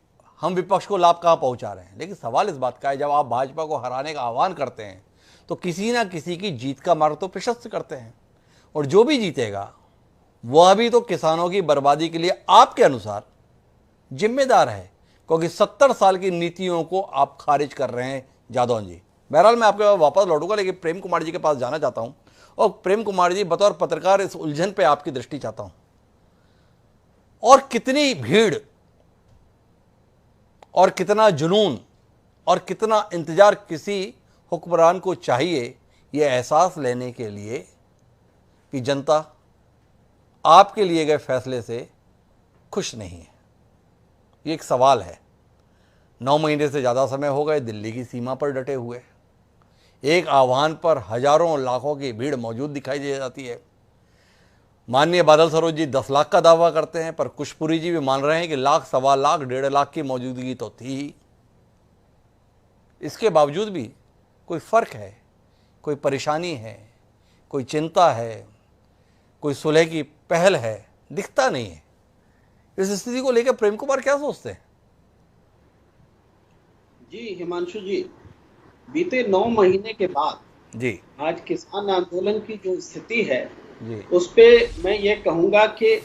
हम विपक्ष को लाभ कहाँ पहुंचा रहे हैं, लेकिन सवाल इस बात का है जब आप भाजपा को हराने का आह्वान करते हैं तो किसी ना किसी की जीत का मार्ग तो प्रशस्त करते हैं, और जो भी जीतेगा वह भी तो किसानों की बर्बादी के लिए आपके अनुसार जिम्मेदार है, क्योंकि 70 साल की नीतियों को आप खारिज कर रहे हैं जादौन जी। बहरहाल मैं आपके पास वापस लौटूंगा, लेकिन प्रेम कुमार जी के पास जाना चाहता हूं और प्रेम कुमार जी बतौर पत्रकार इस उलझन पे आपकी दृष्टि चाहता हूं। और कितनी भीड़ और कितना जुनून और कितना इंतजार किसी हुक्मरान को चाहिए ये एहसास लेने के लिए कि जनता आपके लिए गए फैसले से खुश नहीं है? ये एक सवाल है। 9 महीने से ज़्यादा समय हो गए दिल्ली की सीमा पर डटे हुए। एक आह्वान पर हजारों लाखों की भीड़ मौजूद दिखाई दे जाती है। माननीय बादल सरोज जी 10 लाख का दावा करते हैं, पर कुशपुरी जी भी मान रहे हैं कि लाख, सवा लाख, 1.5 लाख की मौजूदगी तो थी ही। इसके बावजूद भी कोई फर्क है, कोई परेशानी है, कोई चिंता है, कोई सुलह की पहल है, दिखता नहीं है। इस स्थिति को लेकर प्रेम कुमार क्या सोचते हैं? जी हिमांशु जी, बीते 9 महीने के बाद जी आज किसान आंदोलन की जो स्थिति है जी उस पे मैं ये कहूंगा कि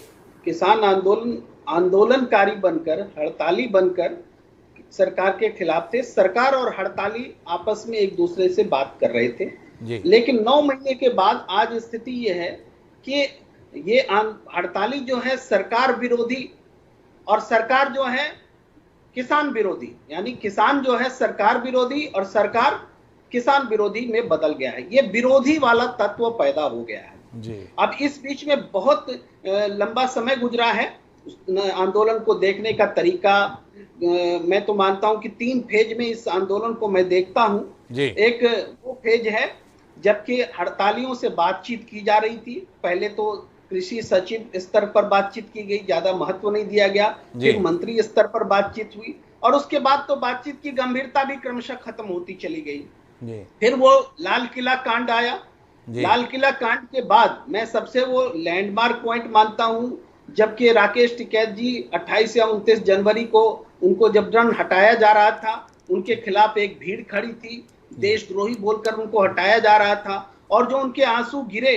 किसान आंदोलनकारी बनकर, हड़ताली बनकर सरकार के खिलाफ थे। सरकार और हड़ताली आपस में एक दूसरे से बात कर रहे थे जी। लेकिन 9 महीने के बाद आज स्थिति ये है कि ये हड़ताली जो है सरकार विरोधी और सरकार जो है किसान विरोधी, यानी किसान जो है सरकार विरोधी और सरकार किसान विरोधी में बदल गया है। ये विरोधी वाला तत्व पैदा हो गया है जी। अब इस बीच में बहुत लंबा समय गुजरा है आंदोलन को देखने का तरीका। मैं तो मानता हूं कि 3 फेज में इस आंदोलन को मैं देखता हूं जी। एक वो फेज है जबकि हड़तालियों से बातचीत की जा रही थी। पहले तो कृषि सचिव स्तर पर बातचीत की गई, ज्यादा महत्व नहीं दिया गया। फिर मंत्री स्तर पर बातचीत हुई और उसके बाद तो बातचीत की गंभीरता भी क्रमशः खत्म होती चली गई। फिर वो लाल किला कांड आया। लाल किला कांड के बाद मैं सबसे वो लैंडमार्क पॉइंट मानता हूं जबकि राकेश टिकैत जी 28 या 29 जनवरी को उनको जबरन हटाया जा रहा था, उनके खिलाफ एक भीड़ खड़ी थी, देशद्रोही बोलकर उनको हटाया जा रहा था और जो उनके आंसू गिरे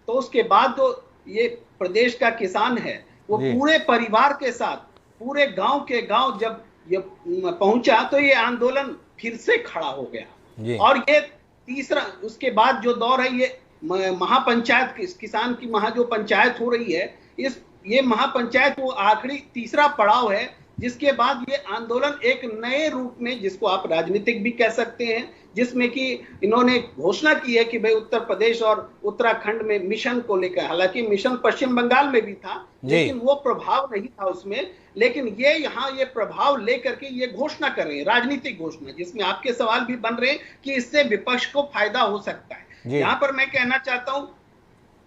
तो उसके बाद जो ये प्रदेश का किसान है वो पूरे परिवार के साथ पूरे गांव के गांव जब ये पहुंचा तो ये आंदोलन फिर से खड़ा हो गया। और ये तीसरा उसके बाद जो दौर है ये महापंचायत, किसान की जो पंचायत हो रही है, ये महापंचायत वो आखिरी तीसरा पड़ाव है जिसके बाद ये आंदोलन एक नए रूप में, जिसको आप राजनीतिक भी कह सकते हैं, जिसमें कि इन्होंने घोषणा की है कि भाई उत्तर प्रदेश और उत्तराखंड में मिशन को लेकर, हालांकि मिशन पश्चिम बंगाल में भी था लेकिन वो प्रभाव नहीं था उसमें, लेकिन ये यहाँ ये प्रभाव लेकर के ये घोषणा कर रहे हैं, राजनीतिक घोषणा, जिसमें आपके सवाल भी बन रहे हैं कि इससे विपक्ष को फायदा हो सकता है। यहाँ पर मैं कहना चाहता हूं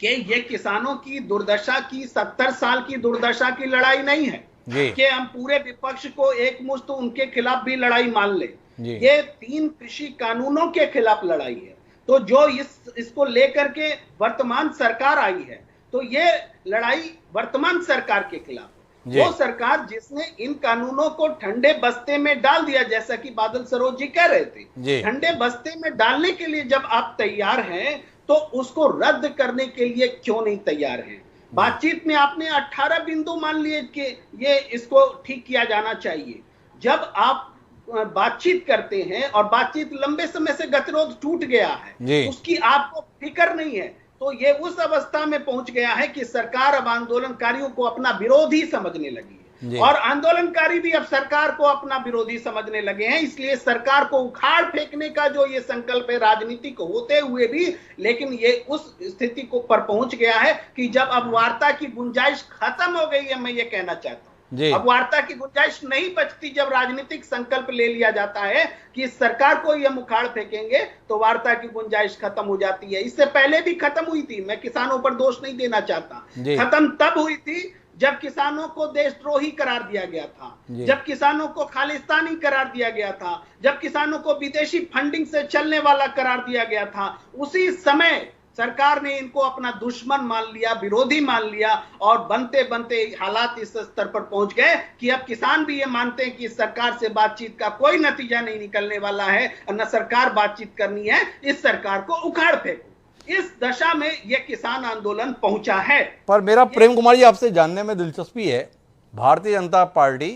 कि ये किसानों की दुर्दशा की 70 साल की दुर्दशा की लड़ाई नहीं है कि हम पूरे विपक्ष को एक मुश्त उनके खिलाफ भी लड़ाई मान ले। ये 3 कृषि कानूनों के खिलाफ लड़ाई है। तो जो इसको लेकर के वर्तमान सरकार आई है तो ये लड़ाई वर्तमान सरकार के खिलाफ, वो सरकार जिसने इन कानूनों को ठंडे बस्ते में डाल दिया, जैसा कि बादल सरोज जी कह रहे थे, ठंडे बस्ते में डालने के लिए जब आप तैयार हैं तो उसको रद्द करने के लिए क्यों नहीं तैयार हैं? बातचीत में आपने 18 बिंदु मान लिए कि ये इसको ठीक किया जाना चाहिए। जब आप बातचीत करते हैं और बातचीत लंबे समय से गतिरोध टूट गया है, उसकी आपको फिक्र नहीं है, तो ये उस अवस्था में पहुंच गया है कि सरकार अब आंदोलनकारियों को अपना विरोधी समझने लगी है और आंदोलनकारी भी अब सरकार को अपना विरोधी समझने लगे हैं। इसलिए सरकार को उखाड़ फेंकने का जो ये संकल्प है राजनीतिक होते हुए भी, लेकिन ये उस स्थिति को पर पहुंच गया है कि जब अब वार्ता की गुंजाइश खत्म हो गई है। मैं ये कहना चाहता हूं अब वार्ता की गुंजाइश नहीं बचती जब राजनीतिक संकल्प ले लिया जाता है कि सरकार को ये मुखाड़ फेंकेंगे तो वार्ता की गुंजाइश खत्म हो जाती है। इससे पहले भी खत्म हुई थी, मैं किसानों पर दोष नहीं देना चाहता, खत्म तब हुई थी जब किसानों को देशद्रोही करार दिया गया था, जब किसानों को खालिस्तानी करार दिया गया था, जब किसानों को विदेशी फंडिंग से चलने वाला करार दिया गया था। उसी समय सरकार ने इनको अपना दुश्मन मान लिया, विरोधी मान लिया और बनते बनते हालात इस स्तर पर पहुंच गए कि अब किसान भी ये मानते हैं कि सरकार से बातचीत का कोई नतीजा नहीं निकलने वाला है और न सरकार बातचीत करनी है, इस सरकार को उखाड़ फेंको। इस दशा में यह किसान आंदोलन पहुंचा है। पर मेरा प्रेम कुमार जी आपसे जानने में दिलचस्पी है, भारतीय जनता पार्टी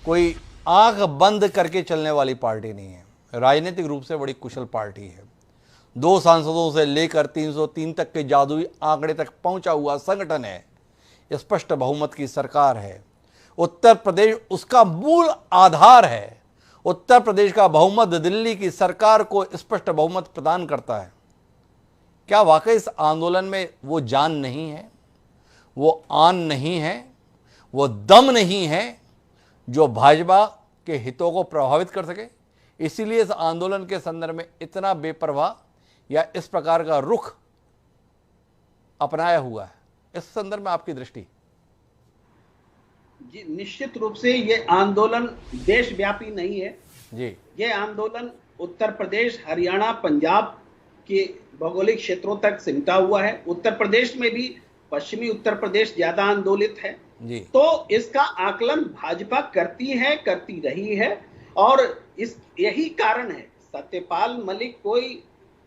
कोई आंख बंद करके चलने वाली पार्टी नहीं है, राजनीतिक रूप से बड़ी कुशल पार्टी है। 2 सांसदों से लेकर 303 तक के जादुई आंकड़े तक पहुंचा हुआ संगठन है, स्पष्ट बहुमत की सरकार है। उत्तर प्रदेश उसका मूल आधार है। उत्तर प्रदेश का बहुमत दिल्ली की सरकार को स्पष्ट बहुमत प्रदान करता है। क्या वाकई इस आंदोलन में वो जान नहीं है, वो आन नहीं है, वो दम नहीं है जो भाजपा के हितों को प्रभावित कर सके? इसीलिए इस आंदोलन के संदर्भ में इतना बेपरवाह या इस प्रकार का रुख अपनाया हुआ है। इस संदर्भ में आपकी दृष्टि? जी, निश्चित रूप से ये आंदोलन देशव्यापी नहीं है जी। ये आंदोलन उत्तर प्रदेश, हरियाणा, पंजाब के भौगोलिक क्षेत्रों तक सिमटा हुआ है। उत्तर प्रदेश में भी पश्चिमी उत्तर प्रदेश ज्यादा आंदोलित है जी। तो इसका आकलन भाजपा करती है, करती रही है और यही कारण है। सत्यपाल मलिक कोई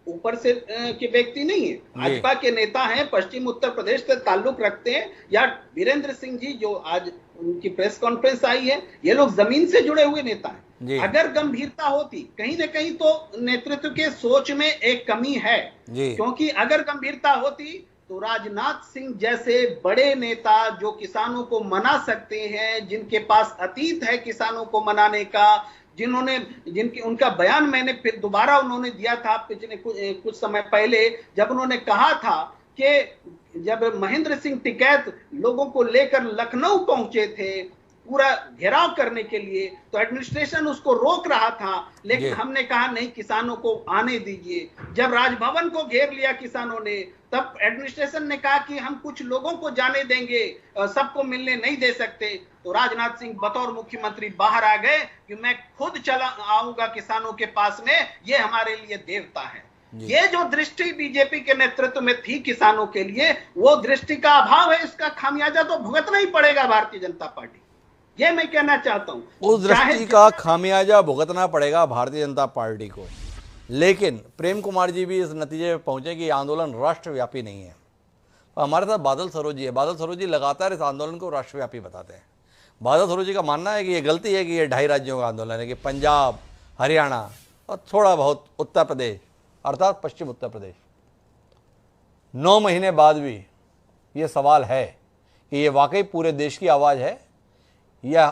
ऊपर से के व्यक्ति नहीं है, भाजपा के नेता हैं, पश्चिम उत्तर प्रदेश से ताल्लुक रखते हैं। या वीरेंद्र सिंह जी जो आज उनकी प्रेस कॉन्फ्रेंस आई है, ये लोग जमीन से जुड़े हुए नेता हैं। अगर गंभीरता होती कहीं ना कहीं तो नेतृत्व के सोच में एक कमी है, क्योंकि अगर गंभीरता होती तो राजनाथ सिंह जैसे बड़े नेता जो किसानों को मना सकते हैं, जिनके पास अतीत है किसानों को मनाने का, जिनकी उनका बयान मैंने फिर दोबारा उन्होंने दिया था पिछले कुछ समय पहले, जब उन्होंने कहा था कि जब महेंद्र सिंह टिकैत लोगों को लेकर लखनऊ पहुंचे थे पूरा घेराव करने के लिए, तो एडमिनिस्ट्रेशन उसको रोक रहा था, लेकिन हमने कहा नहीं, किसानों को आने दीजिए। जब राजभवन को घेर लिया किसानों ने, तब एडमिनिस्ट्रेशन ने कहा कि हम कुछ लोगों को जाने देंगे, सबको मिलने नहीं दे सकते। तो राजनाथ सिंह बतौर मुख्यमंत्री बाहर आ गए कि मैं खुद चला आऊंगा किसानों के पास में, ये हमारे लिए देवता है। ये जो दृष्टि बीजेपी के नेतृत्व में थी किसानों के लिए, वो दृष्टि का अभाव है। इसका खामियाजा तो भुगतना ही पड़ेगा भारतीय जनता पार्टी, ये मैं कहना चाहता हूं। उस दृष्टि का खामियाजा भुगतना पड़ेगा भारतीय जनता पार्टी को। लेकिन प्रेम कुमार जी भी इस नतीजे में पहुंचे कि आंदोलन राष्ट्रव्यापी नहीं है। तो हमारे साथ बादल सरोजी है। बादल सरोजी लगातार इस आंदोलन को राष्ट्रव्यापी बताते हैं। बादल सरोजी का मानना है कि ये गलती है कि ये 2.5 राज्यों का आंदोलन है, कि पंजाब, हरियाणा और थोड़ा बहुत उत्तर प्रदेश अर्थात पश्चिम उत्तर प्रदेश। 9 महीने बाद भी ये सवाल है कि ये वाकई पूरे देश की आवाज़ है या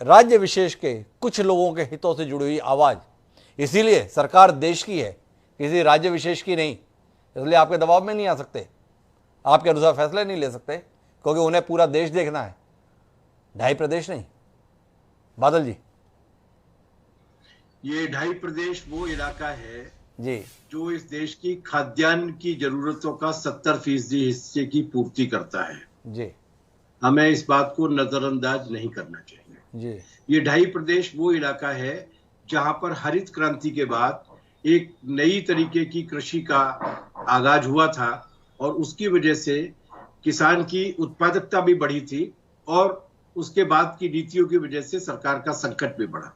राज्य विशेष के कुछ लोगों के हितों से जुड़ी हुई आवाज़। इसीलिए सरकार देश की है, किसी राज्य विशेष की नहीं। इसलिए आपके दबाव में नहीं आ सकते, आपके अनुसार फैसले नहीं ले सकते, क्योंकि उन्हें पूरा देश देखना है, 2.5 प्रदेश नहीं। बादल जी, ये 2.5 प्रदेश वो इलाका है जी जो इस देश की खाद्यान्न की जरूरतों का 70% हिस्से की पूर्ति करता है जी। हमें इस बात को नजरअंदाज नहीं करना चाहिए जी। ये 2.5 प्रदेश वो इलाका है जहां पर हरित क्रांति के बाद एक नई तरीके की कृषि का आगाज हुआ था और उसकी वजह से किसान की उत्पादकता भी बढ़ी थी और उसके बाद की नीतियों की वजह से सरकार का संकट भी बढ़ा।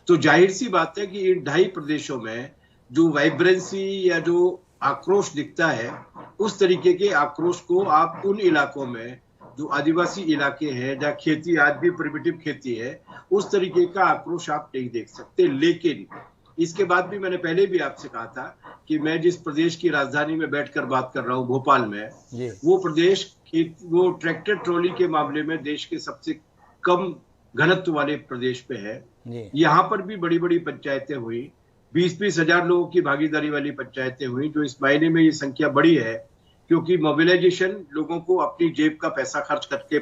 तो जाहिर सी बात है कि इन 2.5 प्रदेशों में जो वाइब्रेंसी या जो आक्रोश दिखता है, उस तरीके के आक्रोश को आप उन इलाकों में जो आदिवासी इलाके हैं जहाँ खेती आज भी प्रिमिटिव खेती है, उस तरीके का आक्रोश आप नहीं देख सकते। लेकिन इसके बाद भी मैंने पहले भी आपसे कहा था कि मैं जिस प्रदेश की राजधानी में बैठकर बात कर रहा हूँ, भोपाल में, वो प्रदेश वो ट्रैक्टर ट्रॉली के मामले में देश के सबसे कम घनत्व वाले प्रदेश पे है। यहाँ पर भी बड़ी बड़ी पंचायतें हुई, 20-20 हजार लोगों की भागीदारी वाली पंचायतें हुई, जो इस मायने में ये संख्या बड़ी है क्योंकि मोबिलाइजेशन लोगों को अपनी जेब का पैसा खर्च करके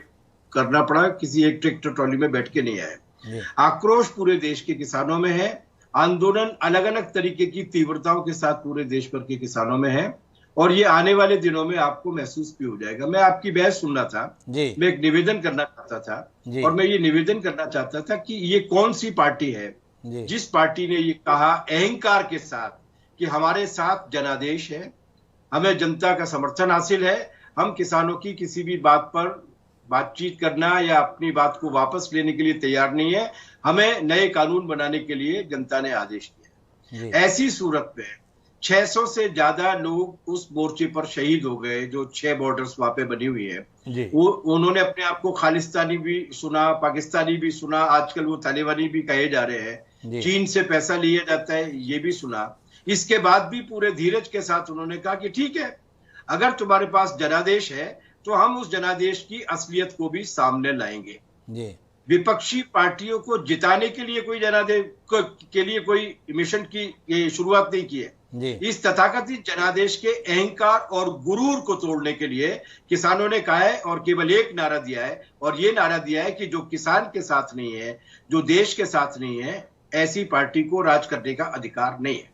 करना पड़ा, किसी एक ट्रैक्टर ट्रॉली में बैठ के नहीं आए। आक्रोश पूरे देश के किसानों में है, आंदोलन अलग अलग तरीके की तीव्रताओं के साथ पूरे देश भर के किसानों में है और ये आने वाले दिनों में आपको महसूस भी हो जाएगा। मैं आपकी बहस सुनना था, मैं एक निवेदन करना चाहता था और मैं ये निवेदन करना चाहता था कि ये कौन सी पार्टी है जिस पार्टी ने ये कहा अहंकार के साथ कि हमारे साथ जनादेश है, हमें जनता का समर्थन हासिल है, हम किसानों की किसी भी बात पर बातचीत करना या अपनी बात को वापस लेने के लिए तैयार नहीं है, हमें नए कानून बनाने के लिए जनता ने आदेश दिया। ऐसी सूरत में 600 से ज्यादा लोग उस मोर्चे पर शहीद हो गए, जो 6 बॉर्डर्स वहां पे बनी हुई है। वो उन्होंने अपने आप को खालिस्तानी भी सुना, पाकिस्तानी भी सुना, आजकल वो तालिबानी भी कहे जा रहे हैं, चीन से पैसा लिया जाता है ये भी सुना। इसके बाद भी पूरे धीरज के साथ उन्होंने कहा कि ठीक है, अगर तुम्हारे पास जनादेश है तो हम उस जनादेश की असलियत को भी सामने लाएंगे। विपक्षी पार्टियों को जिताने के लिए कोई जनादेश के लिए कोई मिशन की शुरुआत नहीं की है, जी। इस तथाकथित जनादेश के अहंकार और गुरूर को तोड़ने के लिए किसानों ने कहा है और केवल एक नारा दिया है, और ये नारा दिया है कि जो किसान के साथ नहीं है, जो देश के साथ नहीं है, ऐसी पार्टी को राज करने का अधिकार नहीं है।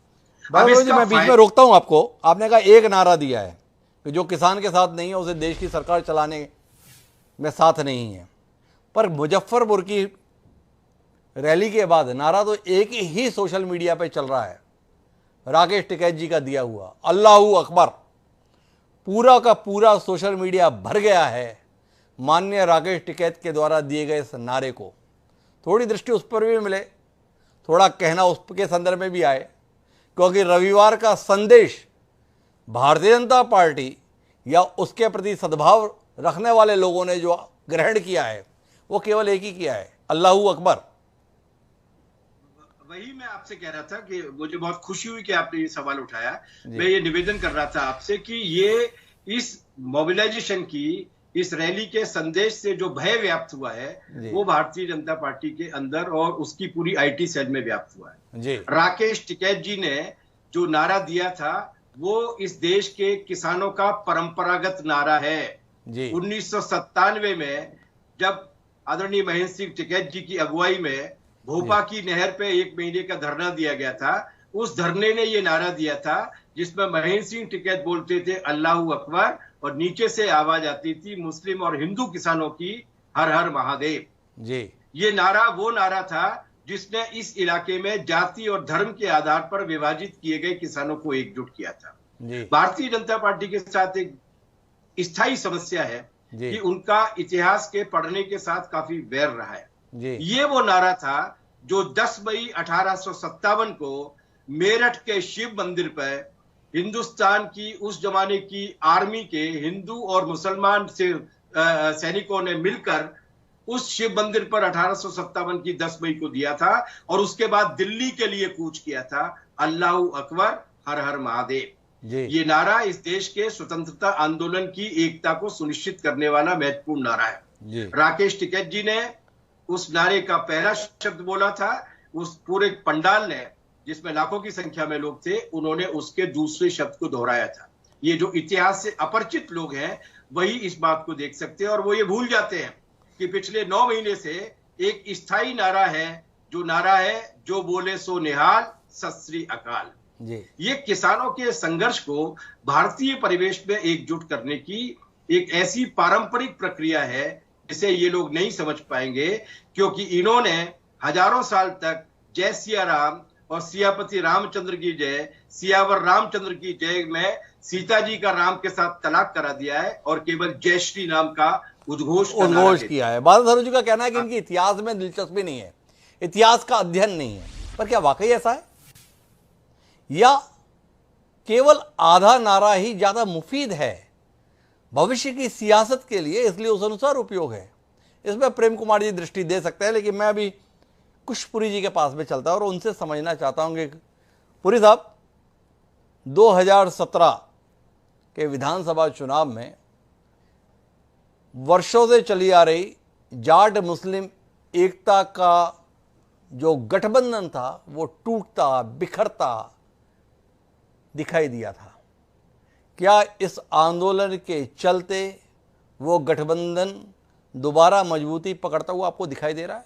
जी, मैं बीच में रोकता हूं आपको। आपने कहा एक नारा दिया है कि जो किसान के साथ नहीं है उसे देश की सरकार चलाने में साथ नहीं है, पर मुजफ्फरपुर की रैली के बाद नारा तो एक ही सोशल मीडिया पे चल रहा है, राकेश टिकैत जी का दिया हुआ अल्लाहू अकबर। पूरा का पूरा सोशल मीडिया भर गया है माननीय राकेश टिकैत के द्वारा दिए गए इस नारे को। थोड़ी दृष्टि उस पर भी मिले, थोड़ा कहना उसके संदर्भ में भी आए, क्योंकि रविवार का संदेश भारतीय जनता पार्टी या उसके प्रति सद्भाव रखने वाले लोगों ने जो ग्रहण किया है वो केवल एक ही किया है, अल्लाहू अकबर। वही मैं आपसे कह रहा था कि मुझे बहुत खुशी हुई कि आपने ये सवाल उठाया। मैं ये निवेदन कर रहा था आपसे कि ये इस मोबिलाइजेशन की, इस रैली के संदेश से जो भय व्याप्त हुआ है वो भारतीय जनता पार्टी के अंदर और उसकी पूरी आईटी सेल में व्याप्त हुआ है। राकेश टिकैत जी ने जो नारा दिया था वो इस देश के किसानों का परंपरागत नारा है। 1997 में जब आदरणीय महेंद्र सिंह टिकैत जी की अगुवाई में भोपा की नहर पे 1 महीने का धरना दिया गया था, उस धरने ने ये नारा दिया था जिसमें महेंद्र सिंह टिकैत बोलते थे अल्लाहू अकबर, और नीचे से आवाज आती थी मुस्लिम और हिंदू किसानों की हर हर महादेव। ये नारा वो नारा था जिसने इस इलाके में जाति और धर्म के आधार पर विभाजित किए गए किसानों को एकजुट किया था। भारतीय जनता पार्टी के साथ एक स्थायी समस्या है कि उनका इतिहास के पढ़ने के साथ काफी वैर रहा है। ये वो नारा था जो 10 मई 1857 को मेरठ के शिव मंदिर पर हिंदुस्तान की उस जमाने की आर्मी के हिंदू और मुसलमान से सैनिकों ने मिलकर उस शिव मंदिर पर 1857 की 10 मई को दिया था, और उसके बाद दिल्ली के लिए कूच किया था अल्लाहू अकबर हर हर महादेव। ये नारा इस देश के स्वतंत्रता आंदोलन की एकता को सुनिश्चित करने वाला महत्वपूर्ण नारा है। राकेश टिकैत जी ने उस नारे का पहला शब्द बोला था। उस पूरे पंडाल ने, जिसमें लाखों की संख्या में लोग थे, उन्होंने उसके दूसरे शब्द को दोहराया था। ये जो इतिहास से अपरिचित लोग हैं वही इस बात को देख सकते हैं, और वो ये भूल जाते हैं कि पिछले 9 महीने से एक स्थायी नारा है, जो नारा है जो बोले सो निहाल सत श्री अकाल। ये किसानों के संघर्ष को भारतीय परिवेश में एकजुट करने की एक ऐसी पारंपरिक प्रक्रिया है जिसे ये लोग नहीं समझ पाएंगे, क्योंकि इन्होंने हजारों साल तक जय सिया राम और सियापति रामचंद्र की जय, सियावर रामचंद्र की जय में सीता जी का राम के साथ तलाक करा दिया है और केवल जय श्री राम का उद्घोष किया है। बादल सरोज जी का कहना है कि इनकी इतिहास में दिलचस्पी नहीं है, इतिहास का अध्ययन नहीं है, पर क्या वाकई ऐसा है, या केवल आधा नारा ही ज्यादा मुफीद है भविष्य की सियासत के लिए, इसलिए उस अनुसार उपयोग है? इसमें प्रेम कुमार जी दृष्टि दे सकते हैं, लेकिन मैं अभी कुशपुरी जी के पास में चलता हूं और उनसे समझना चाहता हूं कि पुरी साहब 2017 के विधानसभा चुनाव में वर्षों से चली आ रही जाट मुस्लिम एकता का जो गठबंधन था वो टूटता बिखरता दिखाई दिया था। क्या इस आंदोलन के चलते वो गठबंधन दोबारा मजबूती पकड़ता हुआ आपको दिखाई दे रहा है?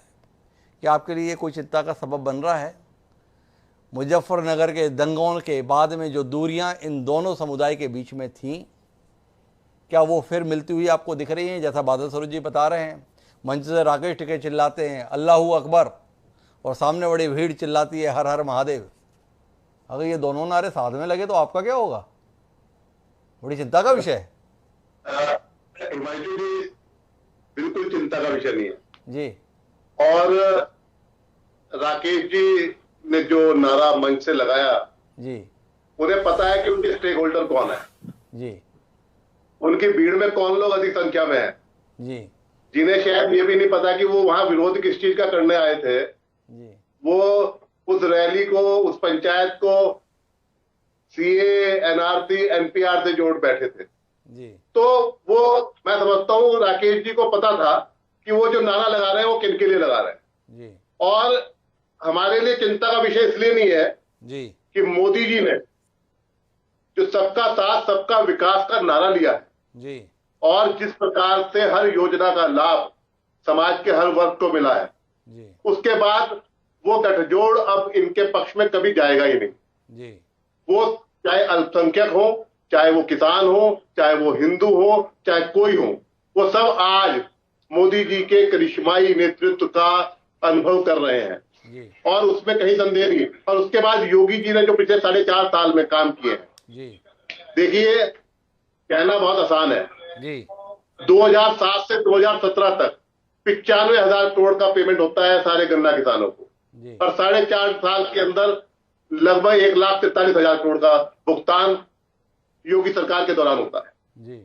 क्या आपके लिए कोई चिंता का सबब बन रहा है? मुजफ्फरनगर के दंगों के बाद में जो दूरियां इन दोनों समुदाय के बीच में थीं, क्या वो फिर मिलती हुई आपको दिख रही हैं? जैसा बादल सरोज जी बता रहे हैं, मंच से राकेश टिकैत चिल्लाते हैं अल्लाहू अकबर और सामने बड़ी भीड़ चिल्लाती है हर हर महादेव। अगर ये दोनों नारे साथ में लगे तो आपका क्या होगा? बड़ी चिंता का विषय है। बिल्कुल चिंता का विषय नहीं है जी। और राकेश जी ने जो नारा मंच से लगाया जी, उन्हें पता है कि उनके स्टेक होल्डर कौन है जी, उनकी भीड़ में कौन लोग अधिक संख्या में है जी, जिन्हें शायद ये भी नहीं पता कि वो वहां विरोध किस चीज का करने आए थे जी। वो उस रैली को, उस पंचायत को सीए, एनआरसी, एनपीआर से जोड़ बैठे थे जी। तो वो, मैं समझता हूँ राकेश जी को पता था कि वो जो नारा लगा रहे हैं वो किन के लिए लगा रहे हैं जी। और हमारे लिए चिंता का विषय इसलिए नहीं है जी कि मोदी जी ने जो सबका साथ सबका विकास का नारा लिया है जी, और जिस प्रकार से हर योजना का लाभ समाज के हर वर्ग को मिला है जी, उसके बाद वो गठजोड़ अब इनके पक्ष में कभी जाएगा ही नहीं। जी, वो चाहे अल्पसंख्यक हो, चाहे वो किसान हो, चाहे वो हिंदू हो, चाहे कोई हो, वो सब आज मोदी जी के करिश्माई नेतृत्व का अनुभव कर रहे हैं जी, और उसमें कहीं संदेह नहीं। और उसके बाद योगी जी ने जो पिछले 4.5 साल में काम किए हैं, जी, देखिए कहना बहुत आसान है, जी, 2007 से 2017 तक 95,000 करोड़ का पेमेंट होता है सारे गन्ना किसानों को, जी, और 4.5 साल के अंदर लगभग 1,43,000 करोड़ का भुगतान योगी सरकार के दौरान होता है। जी,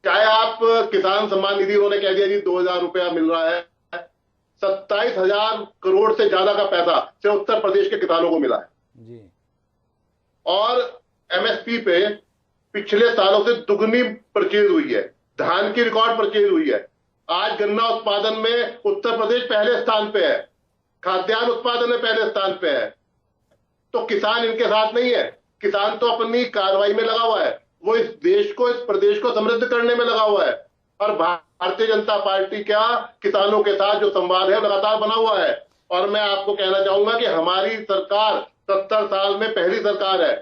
चाहे आप किसान सम्मान निधि, उन्होंने कह दिया जी 2,000 रुपया मिल रहा है, 27,000 करोड़ से ज्यादा का पैसा सिर्फ उत्तर प्रदेश के किसानों को मिला है। जी, और एमएसपी पे पिछले सालों से दुगनी परचेज हुई है, धान की रिकॉर्ड परचेज हुई है। आज गन्ना उत्पादन में उत्तर प्रदेश पहले स्थान पे है, खाद्यान्न उत्पादन में पहले स्थान पे है। तो किसान इनके साथ नहीं है, किसान तो अपनी कार्रवाई में लगा हुआ है, वो इस देश को, इस प्रदेश को समृद्ध करने में लगा हुआ है। और भारतीय जनता पार्टी का किसानों के साथ जो संवाद है लगातार बना हुआ है। और मैं आपको कहना चाहूंगा कि हमारी सरकार 70 साल में पहली सरकार है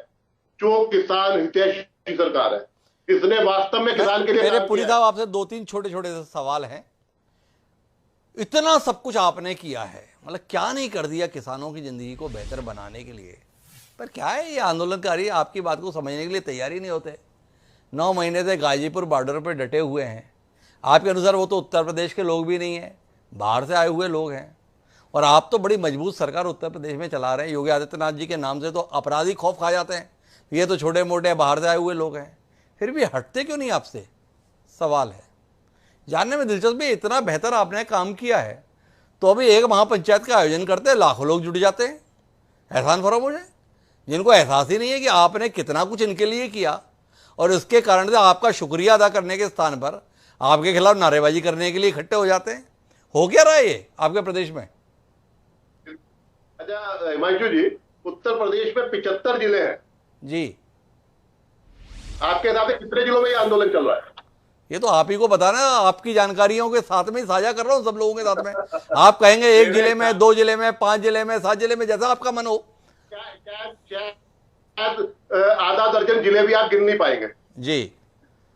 जो किसान हितैषी सरकार है। इसने वास्तव में किसान के लिए मेरे काम पुरी किया है। साहब आपसे 2-3 छोटे-छोटे से सवाल हैं। इतना सब कुछ आपने किया है, मतलब क्या नहीं कर दिया किसानों की जिंदगी को बेहतर बनाने के लिए, पर क्या है ये आंदोलनकारी आपकी बात को समझने के लिए तैयार ही नहीं होते। 9 महीने से गाजीपुर बॉर्डर पर डटे हुए हैं। आपके अनुसार वो तो उत्तर प्रदेश के लोग भी नहीं हैं, बाहर से आए हुए लोग हैं, और आप तो बड़ी मजबूत सरकार उत्तर प्रदेश में चला रहे हैं। योगी आदित्यनाथ जी के नाम से तो अपराधी खौफ खा जाते हैं, ये तो छोटे मोटे बाहर से आए हुए लोग हैं, फिर भी हटते क्यों नहीं आपसे, सवाल है। जानने में दिलचस्पी, इतना बेहतर आपने काम किया है तो अभी एक महापंचायत का आयोजन करते हैं, लाखों लोग जुट जाते हैं, एहसान फराम हो जाए, जिनको एहसास ही नहीं है कि आपने कितना कुछ इनके लिए किया, और इसके कारण से आपका शुक्रिया अदा करने के स्थान पर आपके खिलाफ नारेबाजी करने के लिए इकट्ठे हो जाते हैं। हो क्या रहा है ये आपके प्रदेश में? अच्छा हिमांशु जी, उत्तर प्रदेश में 75 जिले हैं जी, आपके हिसाब से कितने जिलों में ये आंदोलन चल रहा है? ये तो आप ही को बताना, आपकी जानकारियों के साथ में ही साझा कर रहा हूं सब लोगों के साथ में। आप कहेंगे 1 जिले में, 2 जिले में, 5 जिले में, 7 जिले में, जैसा आपका मन हो। आधा दर्जन जिले भी आप गिन नहीं पाएंगे जी,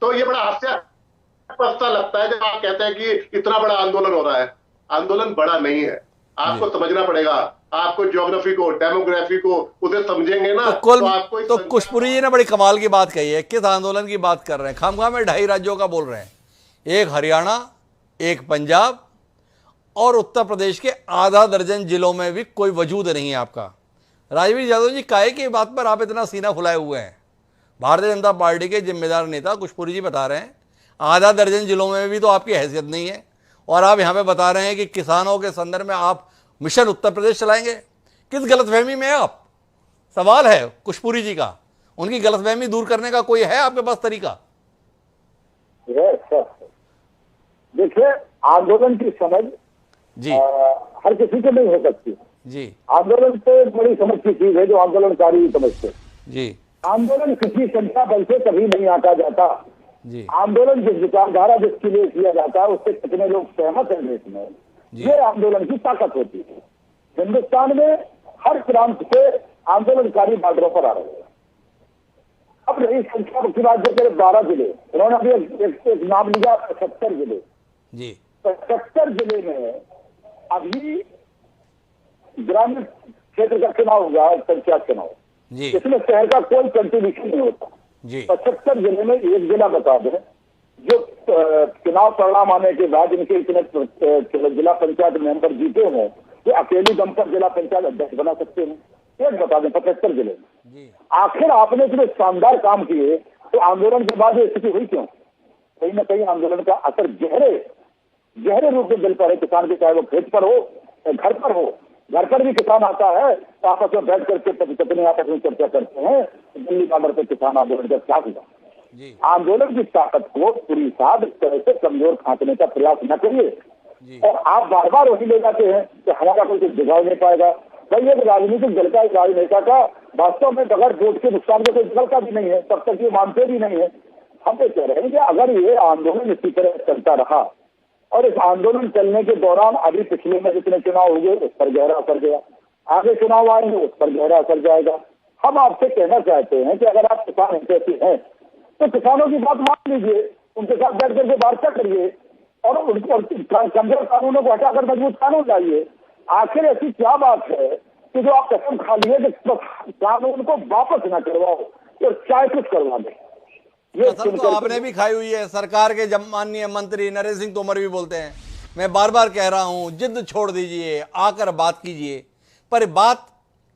तो ये बड़ा हास्यास्पद लगता है जब आप कहते हैं कि इतना बड़ा आंदोलन हो रहा है। आंदोलन बड़ा नहीं है, आपको समझना पड़ेगा। आपको ज्योग्राफी को, डेमोग्राफी को उसे समझेंगे ना तो आपको तो कुशपुरी जी ने बड़ी कमाल की बात कही है। किस आंदोलन की बात कर रहे हैं? खामखा में 2.5 राज्यों का बोल रहे हैं, एक हरियाणा, एक पंजाब और उत्तर प्रदेश के आधा दर्जन जिलों में भी कोई वजूद नहीं है आपका। राजवीर यादव जी, काहे की बात पर आप इतना सीना फुलाए हुए हैं? भारतीय जनता पार्टी के जिम्मेदार नेता कुशपुरी जी बता रहे हैं आधा दर्जन जिलों में भी तो आपकी हैसियत नहीं है, और आप यहाँ पे बता रहे हैं कि किसानों के संदर्भ में आप मिशन उत्तर प्रदेश चलाएंगे। किस गलतफहमी में है आप? सवाल है कुशपुरी जी का, उनकी गलतफहमी दूर करने का कोई है आपके पास तरीका? देखिए, आंदोलन की समझ जी हर किसी को नहीं हो सकती जी आंदोलन तो बड़ी समझ की चीज है जो आंदोलनकारी समझते। जी आंदोलन किसी संख्या बल से कभी नहीं आका जाता। जी आंदोलन जिस विचारधारा जिसके लिए किया जाता है उससे कितने लोग सहमत हैं देश में, ये आंदोलन की ताकत होती है। हिंदुस्तान में हर प्रांत से आंदोलनकारी बॉर्डरों पर आ रहे हैं। अब रही संख्या की बात, जो 12 जिले, उन्होंने अभी एक नाम लिया 75 जिले। जी 75 जिले में अभी ग्रामीण क्षेत्र का चुनाव हुआ, पंचायत चुनाव, जी इसमें शहर का कोई कंट्रीब्यूशन नहीं होता। जी 75 जिले में एक जिला बता दें जो चुनाव परिणाम आने के बाद इनके इतने जिला पंचायत मेंबर जीते हैं कि अकेली दम पर जिला पंचायत अध्यक्ष बना सकते हैं। एक बता दें 75 जिले में। जी आखिर आपने इतने शानदार काम किए तो आंदोलन के बाद ये स्थिति हुई क्यों? कहीं ना कहीं आंदोलन का असर गहरे रूप में दिल पर है किसान के, चाहे वो खेत पर हो या घर पर हो। घर पर भी किसान आता है तो आपस में बैठ करके पत्नी आपस में चर्चा करते हैं। दिल्ली बॉर्डर पर किसान आंदोलन का क्या हुआ? जी आंदोलन की ताकत को पूरी साध तरह से कमजोर खांचने का प्रयास न करिए। और आप बार बार वही ले जाते हैं कि हमारा कोई कुछ बिगाड़ नहीं पाएगा। भाई ये राजनीतिक दल का एक राजनेता का वास्तव में बगैर वोट के नुकसान का कोई निकलता भी नहीं है, तब तक ये मानते भी नहीं है। हम ये कह रहे हैं कि अगर ये आंदोलन इसी तरह चलता रहा और इस आंदोलन चलने के दौरान अभी पिछले में जितने चुनाव हुए उस पर गहरा असर गया, आगे चुनाव आएंगे उस पर गहरा असर जाएगा। हम आपसे कहना चाहते हैं कि अगर आप किसान हितैषी हैं तो किसानों की बात मान लीजिए, उनके साथ बैठ करके वार्ता करिए और कमजोर कानूनों को हटाकर मजबूत कानून लाइए। आखिर ऐसी क्या बात है कि जो आप कसम खा लिए कि कानून को वापस न करवाओ और चाहे कुछ करवा दें। ये कसम तो आपने भी खाई हुई है। सरकार के माननीय मंत्री नरेंद्र सिंह तोमर भी बोलते हैं, मैं बार बार कह रहा हूं जिद छोड़ दीजिए, आकर बात कीजिए, पर बात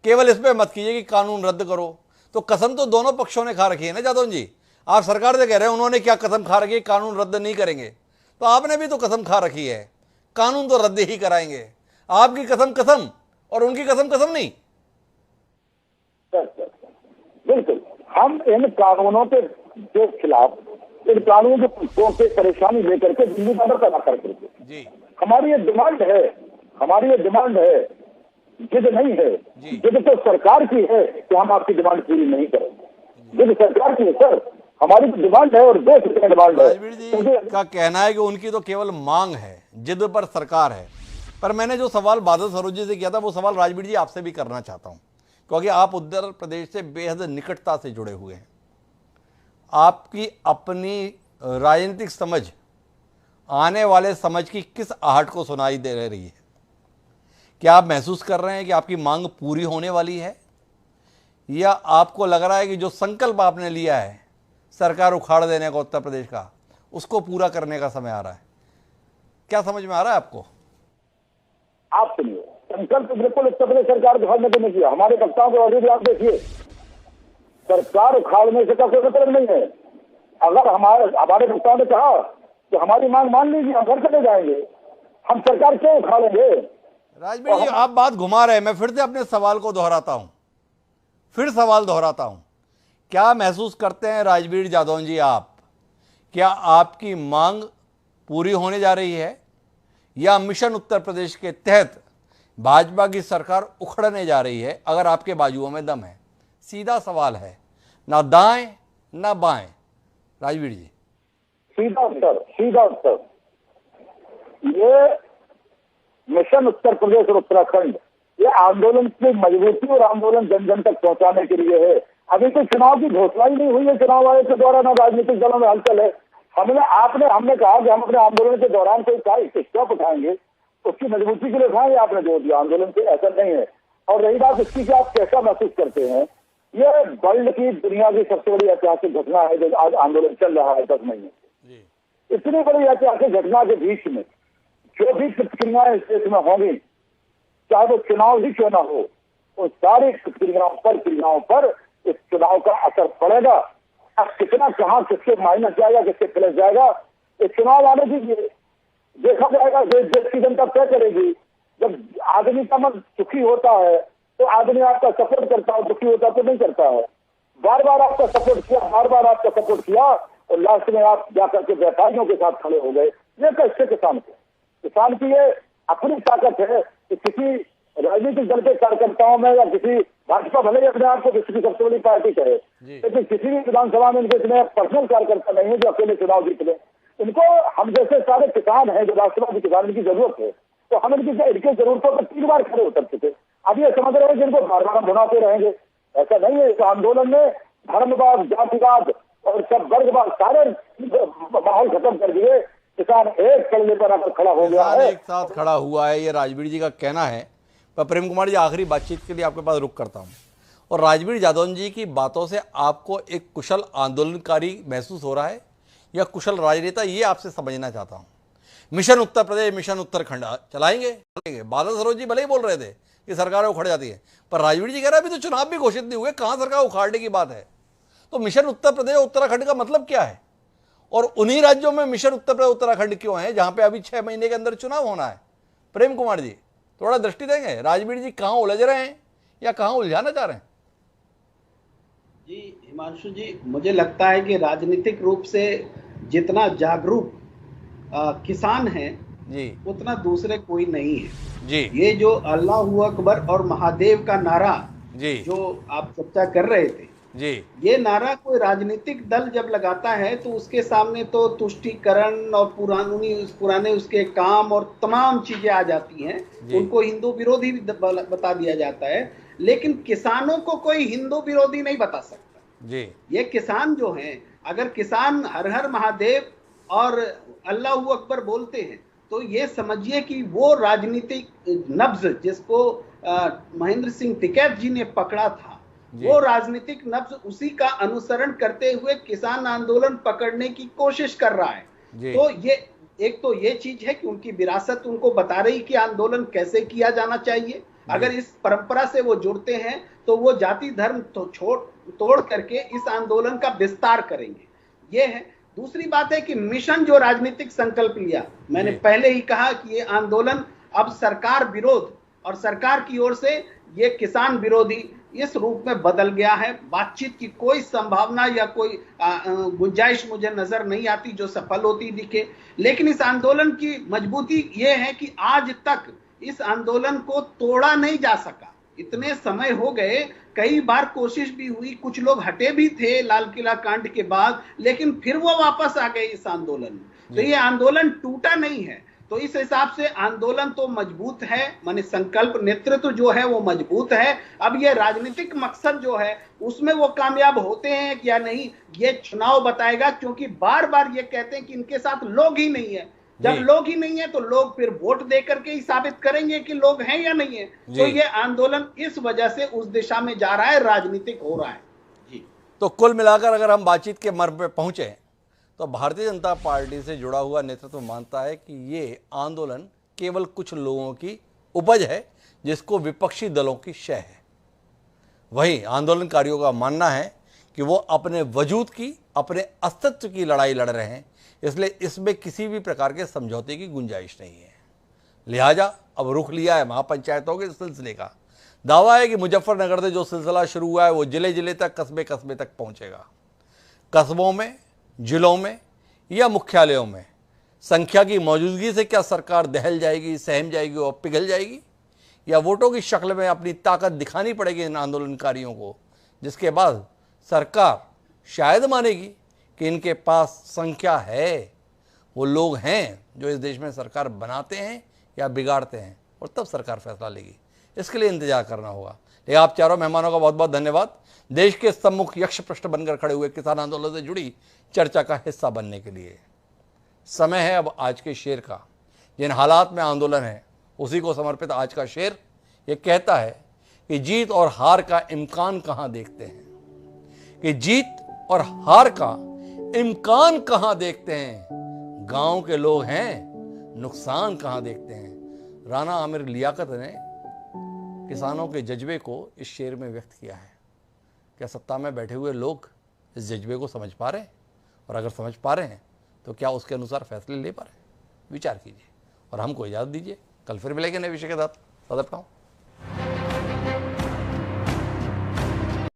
केवल इस पे मत कीजिए कि कानून रद्द करो। तो कसम तो दोनों पक्षों ने खा रखी है ना जादव जी। आप सरकार से कह रहे हैं उन्होंने क्या कसम खा रखी है, कानून रद्द नहीं करेंगे, तो आपने भी तो कसम खा रखी है कानून तो रद्द ही कराएंगे। आपकी कसम कसम और उनकी कसम कसम नहीं। बिल्कुल, हम इन कानूनों के खिलाफ, इन कानूनों के परेशानी लेकर के दिल्ली में अदा करते जी। हमारी ये डिमांड है, जिद नहीं है। जिद तो सरकार की है कि हम आपकी डिमांड पूरी नहीं करेंगे। जिद सरकार की है सर, हमारी तो डिमांड है और देश की डिमांड है। राजवीर जी का कहना है कि उनकी तो केवल मांग है, जिद पर सरकार है। पर मैंने जो सवाल बादल सरोज जी से किया था वो सवाल राजवीर जी आपसे भी करना चाहता हूं, क्योंकि आप उत्तर प्रदेश से बेहद निकटता से जुड़े हुए हैं। आपकी अपनी राजनीतिक समझ आने वाले समझ की किस आहट को सुनाई दे रही है? क्या आप महसूस कर रहे हैं कि आपकी मांग पूरी होने वाली है, या आपको लग रहा है कि जो संकल्प आपने लिया है सरकार उखाड़ देने का उत्तर प्रदेश का, उसको पूरा करने का समय आ रहा है? क्या समझ में आ रहा है आपको? आप सुनिए, संकल्प बिल्कुल उत्तर प्रदेश सरकार उखाड़ने को नहीं किया। हमारे वक्ताओं को अभी भी आप देखिए, सरकार उखाड़ने से का कोई मतलब नहीं है। अगर हमारे वक्ताओं ने कहा कि हमारी मांग मान लीजिए, हम घर चले जाएंगे, हम सरकार क्यों उखाड़ेंगे? राजवीर जी आप बात घुमा रहे हैं। मैं फिर से अपने सवाल को दोहराता हूं, क्या महसूस करते हैं राजवीर जादव जी आप, क्या आपकी मांग पूरी होने जा रही है या मिशन उत्तर प्रदेश के तहत भाजपा की सरकार उखड़ने जा रही है? अगर आपके बाजुओं में दम है, सीधा सवाल है, ना दाएं ना बाएं। राजवीर जी सीधा उत्तर, ये मिशन उत्तर प्रदेश और उत्तराखंड ये आंदोलन की मजबूती और आंदोलन जन जन तक पहुंचाने के लिए है। अभी तो चुनाव की घोषणा ही नहीं हुई है, चुनाव आयोग के द्वारा ना राजनीतिक दलों में हलचल है। हमने कहा कि हम अपने आंदोलन के दौरान कोई स्टेप उठाएंगे, उसकी मजबूती के लिए उठाएंगे, आपने जोर दिया आंदोलन से, ऐसा नहीं है। और रही बात इसकी कि आप कैसा महसूस करते हैं, ये वर्ल्ड की दुनिया की सबसे बड़ी ऐतिहासिक घटना है जो आज आंदोलन चल रहा है 10 महीने। इतनी बड़ी ऐतिहासिक घटना के बीच में जो भी प्रतिक्रियाएं इस देश में होंगी, चाहे वो चुनाव ही क्यों ना हो, उन सारी क्रियाओं पर इस चुनाव का असर पड़ेगा। अब कितना कहां किसके माइनस जाएगा, किसके प्लस जाएगा, इस चुनाव आने दीजिए, देखा जाएगा। देश की जनता तय करेगी। जब आदमी का मन सुखी होता है तो आदमी आपका सपोर्ट करता है, दुखी होता तो नहीं करता है। बार बार आपका सपोर्ट किया और लास्ट में आप जाकर के व्यापारियों के साथ खड़े हो गए। ये कैसे किसान की ये अपनी ताकत है कि किसी राजनीतिक दल के कार्यकर्ताओं में या किसी भाजपा भले ही अपने आप को किसी की सबसे बड़ी पार्टी कहे, लेकिन किसी भी विधानसभा में इनके इतने पर्सनल कार्यकर्ता नहीं है जो अकेले चुनाव जीत ले। इनको हम जैसे सारे किसान हैं जो राष्ट्रवादी किसान, इनकी जरूरत है, तो हम इनकी जरूरतों पर 3 बार खड़े उतर चुके। अब ये समझ रहे हैं जिनको बार बार हम भुनाते रहेंगे, ऐसा नहीं है। इस आंदोलन में धर्मवाद, जातिवाद और सब वर्गवाद सारे माहौल खत्म कर दिए। किसान एक कड़े पर आकर खड़ा हो गया है, एक साथ खड़ा हुआ है, ये राजवीर जी का कहना है। पर प्रेम कुमार जी आखिरी बातचीत के लिए आपके पास रुक करता हूं, और राजवीर जादव जी की बातों से आपको एक कुशल आंदोलनकारी महसूस हो रहा है या कुशल राजनेता, ये आपसे समझना चाहता हूं। मिशन उत्तर प्रदेश, मिशन उत्तराखंड चलाएंगे। बादल सरोज जी भले ही बोल रहे थे कि सरकारें उखड़ जाती है, पर राजवीर जी कह रहे हैं अभी तो चुनाव भी घोषित नहीं हुए, कहां सरकार उखाड़ने की बात है। तो मिशन उत्तर प्रदेश उत्तराखंड का मतलब क्या है, और उन्हीं राज्यों में मिशन उत्तर प्रदेश उत्तराखंड क्यों है जहां पे अभी 6 महीने के अंदर चुनाव होना है? प्रेम कुमार जी थोड़ा दृष्टि देंगे, राजवीर जी कहां उलझ रहे हैं या कहां उलझाना चाह रहे हैं? जी हिमांशु जी, मुझे लगता है कि राजनीतिक रूप से जितना जागरूक किसान है जी, उतना दूसरे कोई नहीं है जी। ये जो अल्लाह हू अकबर और महादेव का नारा जी जो आप चर्चा कर रहे थे जी, ये नारा कोई राजनीतिक दल जब लगाता है तो उसके सामने तो तुष्टीकरण और पुराने उसके काम और तमाम चीजें आ जाती हैं, उनको हिंदू विरोधी भी बता दिया जाता है, लेकिन किसानों को कोई हिंदू विरोधी नहीं बता सकता जी। ये किसान जो हैं, अगर किसान हर हर महादेव और अल्लाह अकबर बोलते हैं तो ये समझिए कि वो राजनीतिक नब्ज जिसको महेंद्र सिंह टिकैत जी ने पकड़ा था, वो राजनीतिक नब्ज उसी का अनुसरण करते हुए किसान आंदोलन पकड़ने की कोशिश कर रहा है। तो ये एक तो ये चीज है कि उनकी विरासत उनको बता रही कि आंदोलन कैसे किया जाना चाहिए। अगर इस परंपरा से वो जुड़ते हैं तो वो जाति धर्म तो तोड़ करके इस आंदोलन का विस्तार करेंगे। ये है। दूसरी बात है कि मिशन जो राजनीतिक संकल्प लिया, मैंने पहले ही कहा कि ये आंदोलन अब सरकार विरोध और सरकार की ओर से ये किसान विरोधी इस रूप में बदल गया है। बातचीत की कोई संभावना या कोई गुंजाइश मुझे नजर नहीं आती जो सफल होती दिखे। लेकिन इस आंदोलन की मजबूती ये है कि आज तक इस आंदोलन को तोड़ा नहीं जा सका। इतने समय हो गए, कई बार कोशिश भी हुई, कुछ लोग हटे भी थे लाल किला कांड के बाद, लेकिन फिर वो वापस आ गए इस आंदोलन में। तो ये आंदोलन टूटा नहीं है। तो इस हिसाब से आंदोलन तो मजबूत है, माने संकल्प नेतृत्व जो है वो मजबूत है। अब ये राजनीतिक मकसद जो है उसमें वो कामयाब होते हैं या नहीं, ये चुनाव बताएगा, क्योंकि बार बार ये कहते हैं कि इनके साथ लोग ही नहीं है। जब लोग ही नहीं है तो लोग फिर वोट दे करके ही साबित करेंगे कि लोग हैं या नहीं है। तो ये आंदोलन इस वजह से उस दिशा में जा रहा है, राजनीतिक हो रहा है जी। तो कुल मिलाकर अगर हम बातचीत के मर्म पे पहुंचे तो भारतीय जनता पार्टी से जुड़ा हुआ नेतृत्व मानता है कि ये आंदोलन केवल कुछ लोगों की उपज है जिसको विपक्षी दलों की शय है। वहीं आंदोलनकारियों का मानना है कि वो अपने वजूद की, अपने अस्तित्व की लड़ाई लड़ रहे हैं, इसलिए इसमें किसी भी प्रकार के समझौते की गुंजाइश नहीं है। लिहाजा अब रुख लिया है महापंचायतों के सिलसिले का। दावा है कि मुजफ्फरनगर से जो सिलसिला शुरू हुआ है वो जिले जिले तक, कस्बे कस्बे तक पहुंचेगा। कस्बों में, जिलों में या मुख्यालयों में संख्या की मौजूदगी से क्या सरकार दहल जाएगी, सहम जाएगी और पिघल जाएगी, या वोटों की शक्ल में अपनी ताकत दिखानी पड़ेगी इन आंदोलनकारियों को, जिसके बाद सरकार शायद मानेगी कि इनके पास संख्या है, वो लोग हैं जो इस देश में सरकार बनाते हैं या बिगाड़ते हैं, और तब सरकार फैसला लेगी। इसके लिए इंतजार करना होगा। लेकिन आप चारों मेहमानों का बहुत बहुत धन्यवाद, देश के सम्मुख यक्ष पृष्ठ बनकर खड़े हुए किसान आंदोलन से जुड़ी चर्चा का हिस्सा बनने के लिए। समय है अब आज के शेर का। जिन हालात में आंदोलन है उसी को समर्पित आज का शेर ये कहता है कि जीत और हार का इम्कान कहाँ देखते हैं, कि जीत और हार का इम्कान कहाँ देखते हैं, गांव के लोग हैं नुकसान कहाँ देखते हैं। राना आमिर लियाकत ने किसानों के जज्बे को इस शेर में व्यक्त किया है। क्या सत्ता में बैठे हुए लोग इस जज्बे को समझ पा रहे हैं, और अगर समझ पा रहे हैं तो क्या उसके अनुसार फैसले ले पा रहे हैं? विचार कीजिए और हमको इजाज़त दीजिए। कल फिर मिलेंगे नए विषय के साथ। सदर का हूँ।